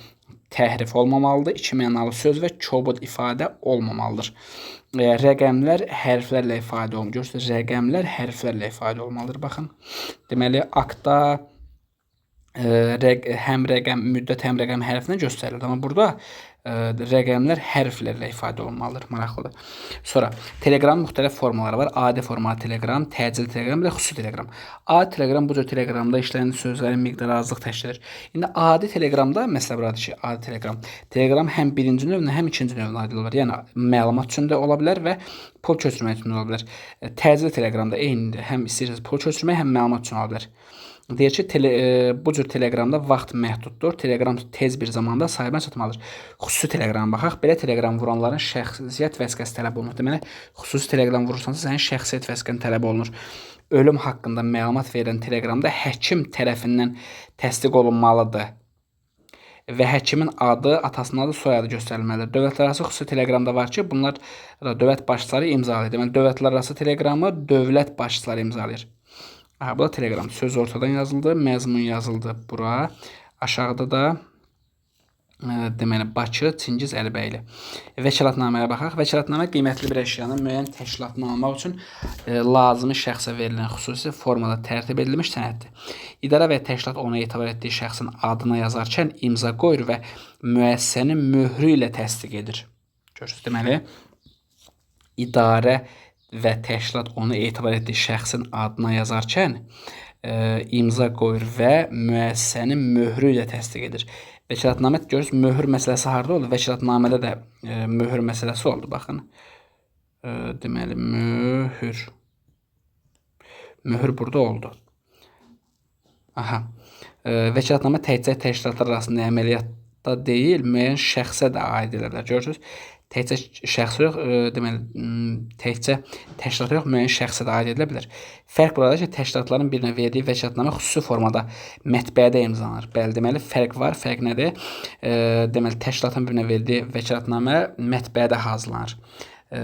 təhrif olmamalıdır. İki mənalı söz və kobud ifadə olmamalıdır. Rəqəmlər hərflərlə ifadə olunur. Görürsünüz, rəqəmlər hərflərlə ifadə olmalıdır. Baxın, deməli, aktda həm rəqəm, müddət həm rəqəm hərfinə göstərilir. Amma burada rəqəmlər hərflərlə ifadə olmalıdır. Maraqlıdır. Sonra, teleqramın müxtəlif formaları var. Adi formalı teleqram, təcili teleqram və xüsusi teleqram. Adi teleqram bu cür teleqramda işləyən sözlərin miqdarı azlıq təşkil edir. İndi adi teleqramda, məsələ buradır ki, adi teleqram. Teleqram həm birinci növünə, həm ikinci növünə aid olar. Yəni, məlumat üçün də ola bilər və pul köçürmək üçün də ola bilər. Təcili teleqramda eynidir. Həm istəyirsiniz pul köçürmək, həm məlumat üçün ola bilər. Deyir ki, bu cür teleqramda vaxt məhduddur. Teleqram tez bir zamanda sahibinə çatmalıdır. Xüsusi teleqrama baxaq. Belə teleqram vuranların şəxsiyyət vəsiqəsi tələb olunur. Deməli, xüsusi teleqram vurursansa, sənin şəxsiyyət vəsiqən tələb olunur. Ölüm haqqında məlumat verilən teleqramda həkim tərəfindən təsdiq olunmalıdır və həkimin adı, atasının adı, soyadı göstərilməlidir. Dövlətlərarası xüsusi teleqramda var ki, bunlar dövlət başçıları imzalayır. Deməli, dövlətlərarası teleqramı dövlət başçıları imzalayır. Bu da teleqram. Söz ortadan yazıldı, məzmun yazıldı bura. Aşağıda da deməli, Bakı, Çingiz Əlibəyli. Vəkalatnaməyə baxaq. Vəkalatnamə qiymətli bir əşyanın müəyyən təşkilatını almaq üçün lazımi şəxsə verilən xüsusi formada tərtib edilmiş sənəddir. İdarə və təşkilat ona etibar etdiyi şəxsin adına yazarkən imza qoyur və müəssisənin möhrü ilə təsdiq edir. Görürsünüz, deməli, idarə və təşkilat onu etibar etdiyi şəxsin adına yazarkən imza qoyur və müəssisənin möhrü ilə təsdiq edir. Vəkalatnamə, görürsünüz, möhür məsələsi harada oldu? Vəkalatnamədə də möhür məsələsi oldu, baxın. Deməli, möhür burada oldu. Vəkalatnamə təkcə təşkilatlar arasında əməliyyatda deyil, müəyyən şəxsə də aid edirlər. Görürsünüz, təkcə şəxsə yox, deməli, təkcə təşkilata yox, müəyyən şəxsə də aid edilə bilər. Fərq buradadır ki, təşkilatların birinə verdiyi vəkaletnamə xüsusi formada mətbəədə imzalanır. Bəli, deməli fərq var. Fərq nədir? Deməli təşkilatın birinə verdiyi vəkaletnamə mətbəədə hazırlanır.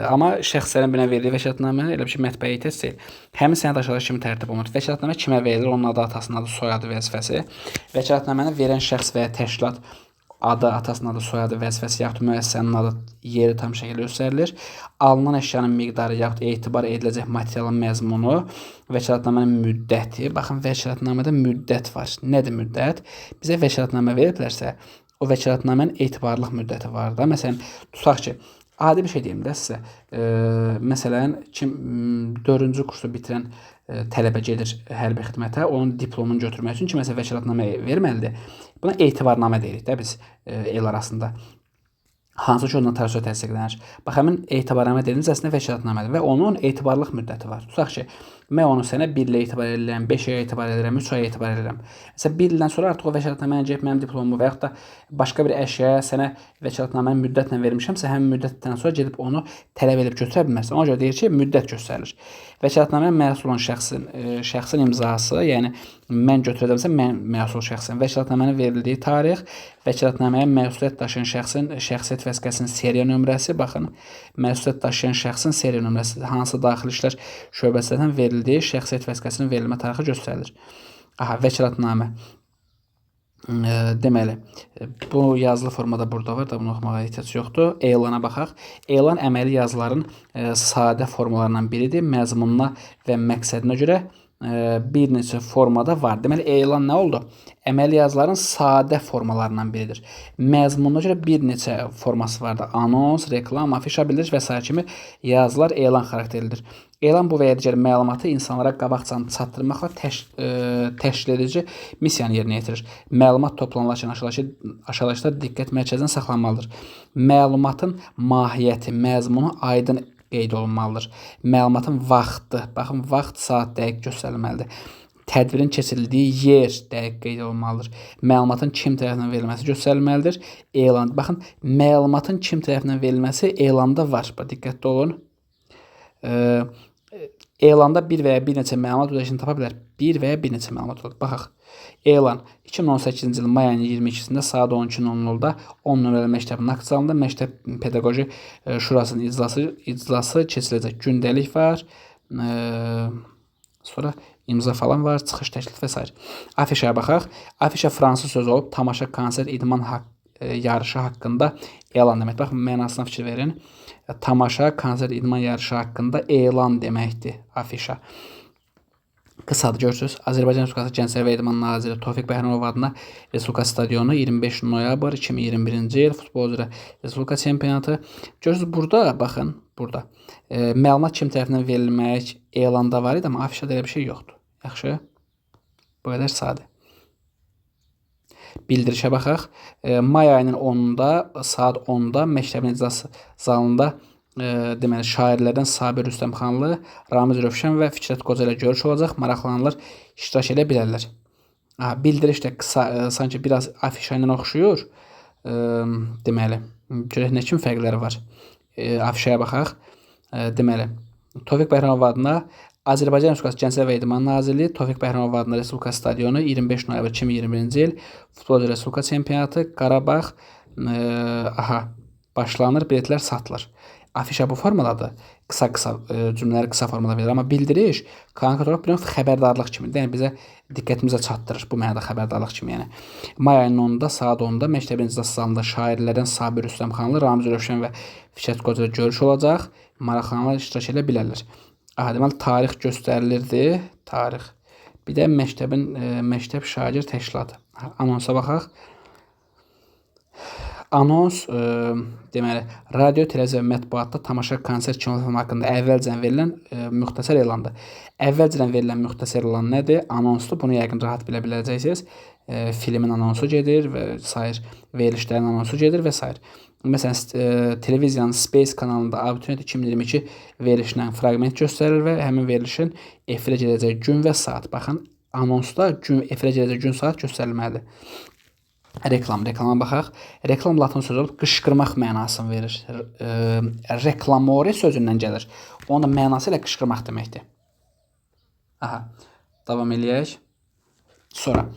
Amma şəxslərin birinə verdiyi vəkaletnamə elə bir şey mətbəə ehtiyat deyil. Həmin sənəd aşağıdakı kimi tərtib olunur. Vəkaletnamə kimə verilir? Onun adı, atasının adı, soyadı, vəzifəsi. Vəkaletnaməni verən şəxs və ya təşkilat adı, atasının adı, soyadı, vəzifəsi yaxud müəssisənin adı, yeri tam şəkildə göstərilir. Alınan əşyanın miqdarı yaxud etibar ediləcək materialın məzmunu, vəkaletnamənin müddəti. Baxın, vəkaletnamədə müddət var. Nədir müddət? Bizə vəkaletnamə veriblərsə, o vəkaletnamənin etibarlıq müddəti var da. Məsələn, tutaq ki, adi bir şey deyim də sizə. Məsələn, kim 4-cü kursu bitirən tələbə gedir hərbi xidmətə, onun diplomunu götürmək üçün kiməsə vəkaletnamə verməlidir. Buna etibarnamə deyirik də biz el arasında. Hansı ki, ondan tərəfə təsdiqlənir. Bax, həmin etibarnamə dediyimiz əslində vəkaletnamədir və onun etibarlıq müddəti var. Tutaq ki, mən onu sənə 1 ilə etibar edirəm, 5 aya etibar edirəm, 3 aya etibar edirəm. Məsələn, 1 ildən sonra artıq o vəkaletnaməni gəlib mənim diplomumu və yaxud da başqa bir əşyaya sənə vəkaletnamənin müddətlə vermişəmsə, həmin müddətdən sonra gedib onu tələb edib götürə bilmərsən. Ona görə deyir ki, müddət göstərilir. Vəkaletnaməyə məsul olan şəxsin imzası, yəni mən götürəcəmsə mən məsul şəxsim. Vəkaletnamənin verildiyi tarix, vəkaletnaməyə məsuliyyət daşıyan şəxsin şəxsiyyət vəsiqəsinin seriya nömrəsi, baxın, məsuliyyət daşıyan şəxsin seriya nömrəsi hansı daxili işlər şöbəsindən verildiyi şəxsiyyət vəsiqəsinin verilmə tarixi göstərilir. Aha, vəkaletnamə. Deməli, bu yazılı formada burada var da, bunu oxumağa ehtiyac yoxdur. Elana baxaq. Elan əməli yazıların sadə formalarından biridir. Məzmununa və məqsədinə görə bir neçə formada var. Deməli, elan nə oldu? Əməli yazıların sadə formalarından biridir. Məzmununa görə bir neçə forması vardır. Anons, reklam, afişa, bildiriş və s. kimi yazılar elan xarakterlidir. Elan bu və ya digər məlumatı insanlara qabaqcadan çatdırmaqla təşkil edici missiyanı yerinə yetirir. Məlumat toplanılarkən aşağıdakılar diqqət mərkəzində saxlanmalıdır. Məlumatın mahiyyəti, məzmunu aydın qeyd olunmalıdır. Məlumatın vaxtı, baxın, vaxt, saat dəqiq göstərilməlidir. Tədbirin keçirildiyi yer dəqiq qeyd olunmalıdır. Məlumatın kim tərəfindən verilməsi göstərilməlidir. Elan, baxın, məlumatın kim tərəfindən verilməsi elanda var. Diqqətli olun. Elanda bir və ya bir neçə məlumat ödəyişini tapa bilər. Bir və ya bir neçə məlumat olur. Baxaq. Elan 2018-ci il may ayının 22-sində saat 12:00-da 10 nömrəli məktəbin aktsalında məktəb pedaqoji şurasının iclası keçiriləcək. Gündəlik var. Sonra imza falan var, çıxış təklif və s. Afişaya baxaq. Afişa fransız sözü olub, tamaşa, konsert, idman yarışı haqqında elan demək. Baxın, mənasına fikir verin. Tamaşa, konsert, idman yarışı haqqında elan deməkdir afişa. Qısadır, görürsünüz. Azərbaycan Respublikası Gənclər və İdman naziri Tofiq Bəhramov adına Respublika stadionu 25 noyabr 2021-ci il futbol üzrə Respublika çempionatı. Görürsünüz, burada, baxın, burada. Məlumat kim tərəfindən verilmək elanda var idi, amma afişada elə bir şey yoxdur. Yaxşı? Bu qədər sadə. Bildirişə baxaq. May ayının 10-da, saat 10-da məktəbin iclas zalında deməli, şairlərdən Sabir Rüstəmxanlı, Ramiz Rövşən və Fikrət Qoca ilə görüş olacaq. Maraqlananlar iştirak edə bilərlər. Bildiriş də qısa, sanki biraz afişa ilə oxşuyur. Deməli, görək nə kimi fərqləri var. Afişaya baxaq. Deməli, Tofiq Bəhramov adına Azərbaycan Respublikası Gənclər və İdman Nazirliyi Tofiq Bəhramov adına Respublika stadionu 25 noyabr 2021-ci il futbol Respublika çempionatı Qarabağ başlanır, biletlər satılır. Afişa bu formadadır. Qısa cümlələri qısa formada verir, amma bildiriş konkret olaraq bir xəbərdarlıq kimi. Yəni bizə diqqətimizə çatdırır bu mənada xəbərdarlıq kimi, yəni. May ayının 10-da saat 10-da məktəbin iclas zalında şairlərdən Sabir Rüstəmxanlı, Ramiz Rövşən və Fikrət Qoca ilə görüş olacaq. Maraqlananlar iştirak edə bilərlər. Deməli, tarix göstərilirdi. Tarix. Bir də məktəb şagird təşkilatı. Anonsa baxaq. Anons, deməli, radio, televiziya və mətbuatda tamaşa, konsert, kinofilm haqqında əvvəlcədən verilən müxtəsər elandır. Əvvəlcədən verilən müxtəsər elan nədir? Anonsdur. Bunu yəqin rahat bilə biləcəksiniz. Filmin anonsu gedir və sair verilişlərin anonsu gedir və sair. Məsələn, televiziyanın Space kanalında Abituriyent 2022 verilişindən fraqment göstərir və həmin verilişin efirə gedəcək gün və saat. Baxın, anonsda efirə gedəcək gün saat göstərilməlidir. Reklama baxaq. Reklam latın sözü olub qışqırmaq mənasını verir. Reklamore sözündən gəlir. Onun da mənası ilə qışqırmaq deməkdir. Aha. Davam eləyək. Sonra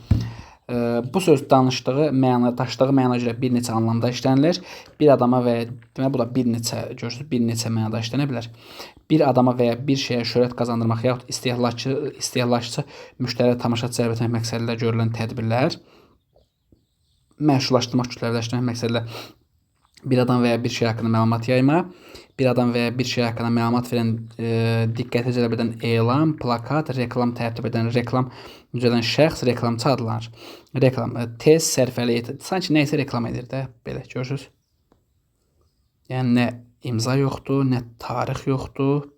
bu söz daşıdığı məna görə bir neçə anlamda işlənilir. Bir adama və ya demək bu da bir neçə mənada işlənə bilər. Bir adama və ya bir şeyə şöhrət qazandırmaq yaxud istehlakçı müştəri tamaşa cəlb etmək məqsədilə görülən tədbirlər, məşhurlaşdırmaq, kütləviləşdirmək məqsədilə bir adam və ya bir şey haqqında məlumat yayma, bir adam və ya bir şey haqqında məlumat verən, diqqəti cəlb edən elan, plakat, reklam tərtib edən, reklam düzələn şəxs reklamçı adlanır. Reklam tez, sərfəli, sanki nə isə reklam edir də, belə görürsüz. Yəni nə imza yoxdur, nə tarix yoxdur.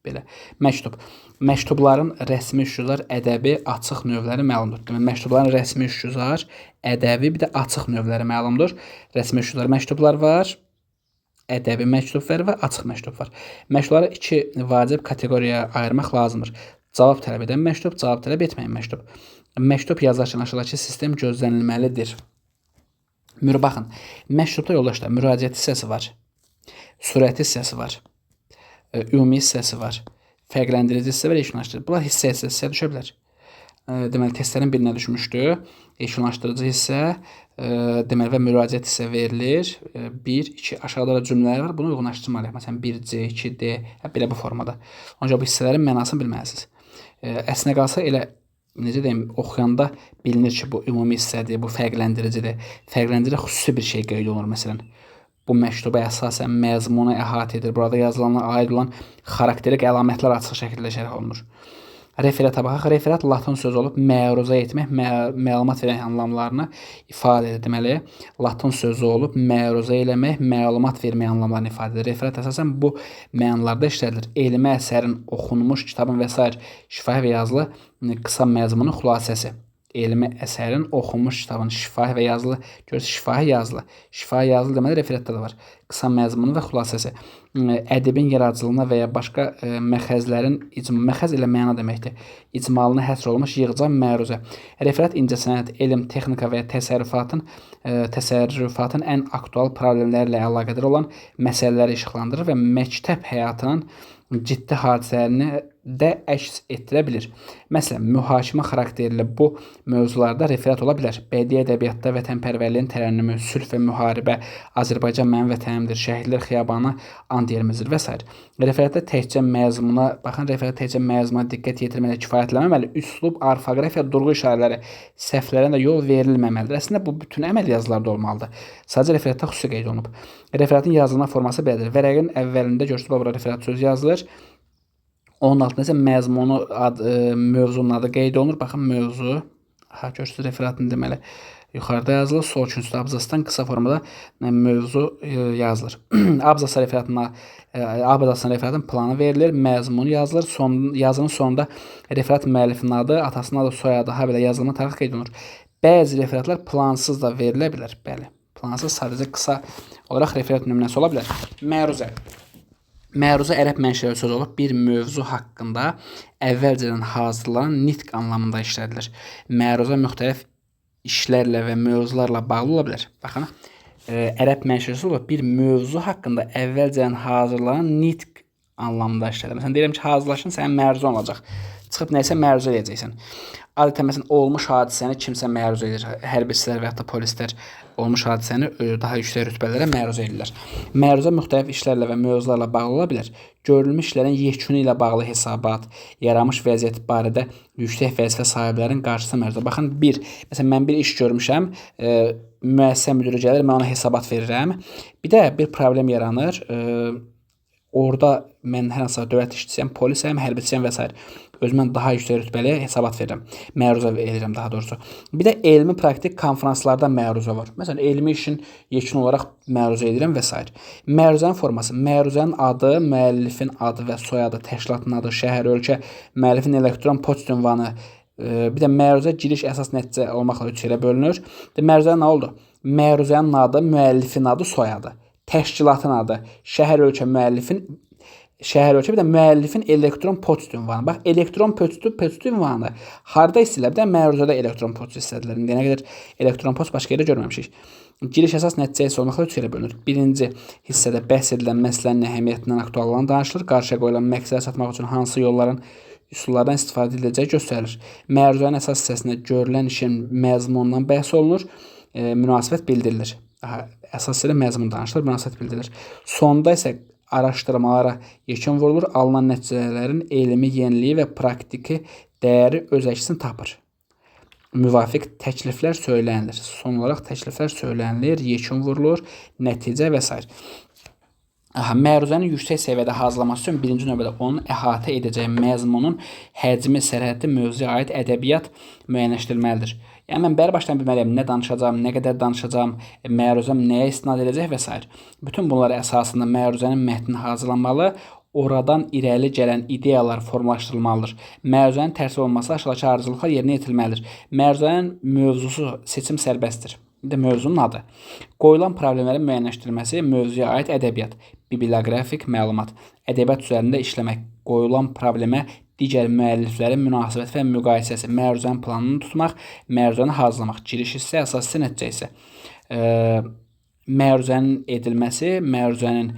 Belə. Məktub. Məktubların rəsmi üsullar, ədəbi, açıq növləri məlumdur. Demək, məktubların rəsmi üsullar, ədəbi, bir də açıq növləri məlumdur. Rəsmi üsullar məktublar var, ədəbi məktub var və açıq məktub var. Məktubları iki vacib kateqoriyaya ayırmaq lazımdır. Cavab tələb edən məktub, cavab tələb etməyən məktub. Məktub yazarkən aşağıdakı sistem gözlənilməlidir. Baxın, məktubda yoldaşlar müraciət hissəsi var, surəti hissəsi var, ümumi hissəsi var, fərqləndirici hissə və yekunlaşdırıcı. Bunlar hissəyə düşə bilər. Deməli, testlərin birinə düşmüşdü. Yekunlaşdırıcı hissə, deməli və müraciət hissə verilir. 1, 2, aşağıda da cümlələr var. Bunu uyğunlaşdırmalıyıq. Məsələn, 1C, 2D, belə bu formada. Ancaq bu hissələrin mənasını bilməlisiniz. Əslinə qalsa elə, necə deyim, oxuyanda bilinir ki, bu ümumi hissədir, bu fərqləndiricidir. Fərqləndirici xüsusi bir şey qeyd olunur. Məsələn, bu məktuba əsasən məzmunu əhatə edir. Burada yazılanlara aid olan xarakterik əlamətlər açıq şəkildə şərh olunur. Referata baxaq. Referat latın sözü olub məruzə etmək, məlumat verən anlamlarını ifadə edir. Deməli, latın sözü olub məruzə eləmək, məlumat vermək anlamlarını ifadə edir. Referat əsasən bu mənalarda işlədilir. Elmi əsərin oxunmuş, kitabın və s. şifahi və yazılı qısa məzmunun xülasəsi. Elmi əsərin oxunmuş kitabın şifahi və yazılı, görürsünüz, şifahi yazılı. Şifahi yazılı deməli referatda da var. Qısa məzmunu və xülasəsi. Ədəbin yaradıcılığına və ya başqa məxəzlərin, məxəz ilə məna deməkdir, icmalına həsr olunmuş yığcam məruzə. Referat incəsənət, elm, texnika və ya təsərrüfatın ən aktual problemlərlə əlaqədar olan məsələləri işıqlandırır və məktəb həyatının ciddi hadisələrini də əks etdirə bilir. Məsələn, mühakimə xarakterli bu mövzularda referat ola bilər. Bədii ədəbiyyatda vətənpərvərliyin tərənnümü, sülh və müharibə, Azərbaycan mənim vətənimdir, şəhidlər xiyabanı, and yerimizdir və s. Referatda təkcə məzmuna, baxın, referatda təkcə məzmuna diqqət yetirməklə kifayətlənməməli, üslub, orfoqrafiya, durğu işarələri, səhvlərə də yol verilməməlidir. Əslində bu bütün əməl yazılarda olmalıdır. Sadəcə referatda xüsusi qeyd olunub. Referatın yazılma forması belədir. Vərəqin əvvəlində görürsünüz, burada referat sözü yazılır. Onun altında isə məzmunu, mövzunun adı qeyd olunur. Baxın, mövzu. Görürsünüz, referatın deməli yuxarıda yazılır. Sol üçüncü abzasdan qısa formada mövzu yazılır. Abzasın referatın planı verilir, məzmunu yazılır. Yazının sonunda referat müəllifinin adı, atasının adı, soyadı, belə yazılma tarixi qeyd olunur. Bəzi referatlar plansız da verilə bilər. Bəli, plansız sadəcə qısa olaraq referat nümunəsi ola bilər. Məruzə. Məruzə ərəb mənşəli söz olub bir mövzu haqqında əvvəlcədən hazırlanan nitq anlamında işlədilir. Məruzə müxtəlif işlərlə və mövzularla bağlı ola bilər. Baxın, ərəb mənşəli söz olub bir mövzu haqqında əvvəlcədən hazırlanan nitq anlamında işlədilir. Məsələn, deyirəm ki, hazırlaşın, sənin məruzə olacaq. Çıxıb nəsə məruzə edəcəksən. Adətən məsələn olmuş hadisəni kimsə məruzə edir. Hərbçilər və ya da polislər olmuş hadisəni daha yüksək rütbələrə məruzə edirlər. Məruzə müxtəlif işlərlə və mövzularla bağlı ola bilər. Görülmüş işlərin yekunu ilə bağlı hesabat, yaranmış vəziyyət barədə yüksək vəzifə sahiblərinin qarşısına məruzə. Baxın, məsələn mən bir iş görmüşəm, müəssisə müdürü gəlir, mən ona hesabat verirəm. Bir də bir problem yaranır. Orada mən hər hansı dövlət işçisiyəm, polisəm, hərbiçiyəm və s. Özümdən daha yüksək rütbəli hesabat verirəm. Məruzə edirəm daha doğrusu. Bir də elmi praktik konferanslarda məruzə var. Məsələn, elmi işin yekun olaraq məruzə edirəm və s. Məruzənin forması. Məruzənin adı, müəllifin adı və soyadı, təşkilatın adı, şəhər, ölkə, müəllifin elektron poçt ünvanı. Bir də məruzə giriş əsas nəticə olmaqla 3 yerə bölünür. Məruzənin nə oldu? Məruzənin adı, müəllifin adı, soyadı. Təşkilatın adı, şəhər, ölkə, müəllifin şəhər ölçü, bir də müəllifin elektron poçt ünvanı. Bax, elektron poçt ünvanı harda istəyirlər? Bir də məruzədə elektron poçt istədilər. İndiyə qədər elektron poçt başqa yerdə görməmişik. Giriş əsas nəticə hissə olmaqla üç yerə bölünür. Birinci hissədə bəhs edilən məsələnin əhəmiyyətindən, aktuallığından danışılır. Qarşıya qoyulan məqsədə çatmaq üçün hansı yolların, üsullardan istifadə ediləcəyi göstərilir. Məruzənin əsas hissəsində görülən işin məzmunundan bəhs olunur. Münasibət bildirilir. Əsas hissədə məzmun danışılır, münasibət bildirilir. Sonda isə araşdırmalara yekun vurulur, alınan nəticələrin elmi yeniliyi və praktiki dəyəri öz əksini tapır. Müvafiq təkliflər söylənilir. Son olaraq təkliflər söylənilir, yekun vurulur, nəticə və s. Məruzənin yüksək səviyyədə hazırlaması üçün birinci növbədə onun əhatə edəcəyi məzmunun həcmi, sərhəddi, mövzuya aid ədəbiyyat müəyyənləşdirilməlidir. Yəni, mən bəri başdan bilməliyəm, nə danışacağım, nə qədər danışacağım, məruzəm nəyə istinad edəcək və s. Bütün bunlar əsasında məruzənin mətni hazırlanmalı, oradan irəli gələn ideyalar formalaşdırılmalıdır. Məruzənin tərtib olunması aşağıdakı arzulıqlar yerinə yetirilməlidir. Məruzənin mövzusu seçim sərbəstdir. Mövzunun adı. Qoyulan problemlərin müəyyənləşdirilməsi, mövzuya aid ədəbiyyat, biblioqrafik məlumat, ədəbiyyat üzərində işləmək, qoyulan problemə digər müəlliflərin münasibət və müqayisəsi, məruzənin planını tutmaq, məruzəni hazırlamaq, giriş hissə, əsas hissə, nəticə hissə. Məruzənin edilməsi, məruzənin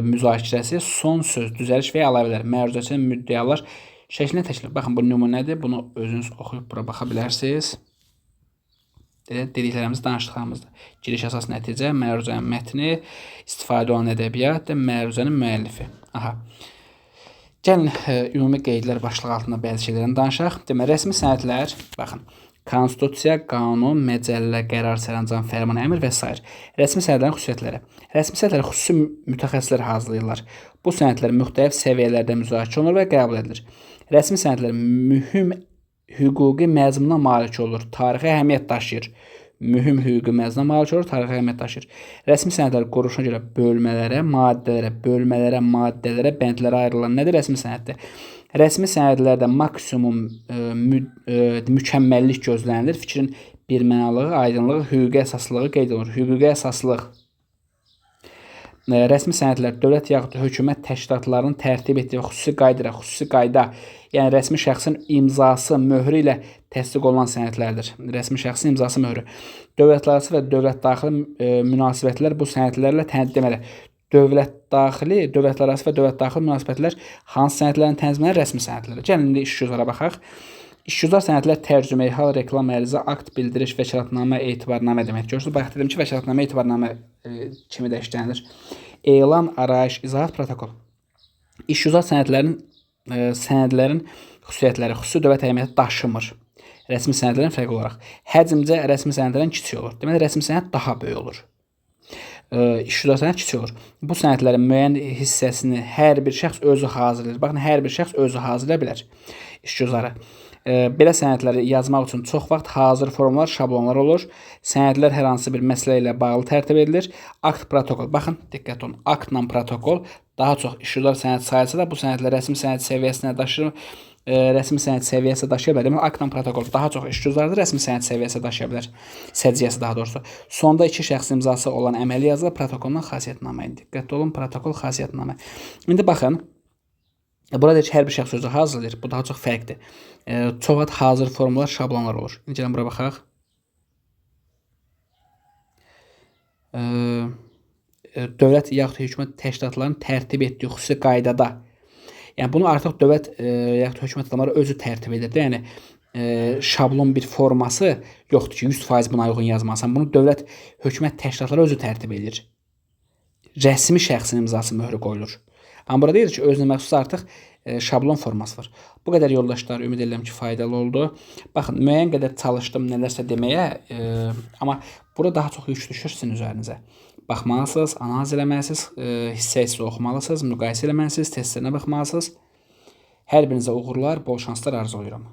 müzakirəsi, son söz, düzəliş və əlavələr, məruzəçinin müddəalar şəklində təşkil. Baxın, bu nümunədir. Bunu özünüz oxuyub bura baxa bilərsiniz. Dediklərimiz, danışdıqlarımızdır. Giriş əsas nəticə, məruzənin mətni, istifadə olan ədəbiyyat, məruzənin müəllifi. Gəlin, ümumi qeydlər başlığı altında bəzi şeylərdən danışaq. Demək, rəsmi sənədlər, baxın, konstitusiya, qanun, məcəllə, qərar, sərəncam, fərman, əmr və s. Rəsmi sənədlərin xüsusiyyətləri. Rəsmi sənədləri xüsusi mütəxəssislər hazırlayırlar. Bu sənədlər müxtəlif səviyyələrdə müzakirə olunur və qəbul edilir. Rəsmi sənədlər mühüm hüquqi məzmuna malik olur, tarixi əhəmiyyət daşıyır. Mühüm hüquqi məzmuna malik olur, tarixi əhəmiyyət daşıyır. Rəsmi sənədlər quruluşuna görə bölmələrə, maddələrə, bəndlərə ayrılan nədir? Rəsmi sənəddir. Rəsmi sənədlərdə maksimum mükəmməllik gözlənilir. Fikrin birmənalığı, aydınlığı, hüquqi əsaslılığı qeyd olunur. Hüquqi əsaslılıq. Rəsmi sənədlər dövlət yaxud hökumət təşkilatlarının tərtib etdiyi xüsusi qayda, yəni rəsmi şəxsin imzası, möhrü ilə təsdiq olunan sənədlərdir. Rəsmi şəxsin imzası, möhrü. Dövlətlərarası və dövlətdaxili münasibətlər bu sənədlərlə deməli, dövlətlərarası və dövlətdaxili münasibətlər hansı sənədlərin tənzimlənir? Rəsmi sənədlərə. Gəlin, indi işgüzara baxaq. İşgüzar sənədlər tərcümə, hal, reklam, ərizə, akt, bildiriş, vəkalatnamə, etibarnamə demək. Görürsünüz, bayaq dedim ki, vəkalatnamə, etibarnamə kimi də işlənilir. Elan, arayış, izahat, protokol. İşgüzar sənədlərin xüsusiyyətləri, xüsusi dövlət əhəmiyyəti daşımır. Rəsmi sənədlərin fərqli olaraq. Həcmcə rəsmi sənədlərin kiçik olur. Deməli, rəsmi sənəd daha böyük olur. İşgüzar sənəd kiçik olur. Bu sənədlərin müəyyən hissəsini hər bir şəxs özü hazırlayır. Baxın, hər bir şəxs özü hazırlaya bilər işgüzarı. Belə sənədləri yazmaq üçün çox vaxt hazır formlar, şablonlar olur. Sənədlər hər hansı bir məsələ ilə bağlı tərtib edilir. Akt, protokol. Baxın, diqqət olun. Aktla protokol daha çox işgüzar sənəd sayılsa da bu sənədlər rəsmi sənəd səviyyəsinə daşır. Rəsmi sənəd səviyyəsi daşıya bilər. Demək, aktla protokol daha çox işgüzardır, rəsmi sənəd səviyyəsi daşıya bilər. Səciyyəsi daha doğrusu. Sonda iki şəxs imzası olan əməli yazılı protokoldan xasiyyətnamə. Diqqətli olun, protokol, xasiyyətnamə. İndi baxın, burada ki, hər bir şəxs özü hazırlayır. Bu daha çox fərqdir. Çox vaxt hazır formlar, şablonlar olur. İndi gəlin bura baxaq. Dövlət yaxud hökumət təşkilatlarının tərtib etdiyi xüsusi qaydada. Yəni, bunu artıq dövlət yaxud hökumət adamları özü tərtib edir. Yəni, şablon bir forması yoxdur ki, 100% buna uyğun yazmalısan. Bunu dövlət, hökumət təşkilatları özü tərtib edir. Rəsmi şəxsin imzası, möhrü qoyulur. Amma burada deyir ki, özünə məxsus artıq şablon forması var. Bu qədər yoldaşlar, ümid edirəm ki, faydalı oldu. Baxın, müəyyən qədər çalışdım nələrsə deməyə, amma burada daha çox yük düşür sizin üzərinizə. Baxmalısınız, analiz eləməlisiniz, hissə oxumalısınız, müqayisə eləməlisiniz, testlərinə baxmalısınız. Hər birinizə uğurlar, bol şanslar arzulayıram.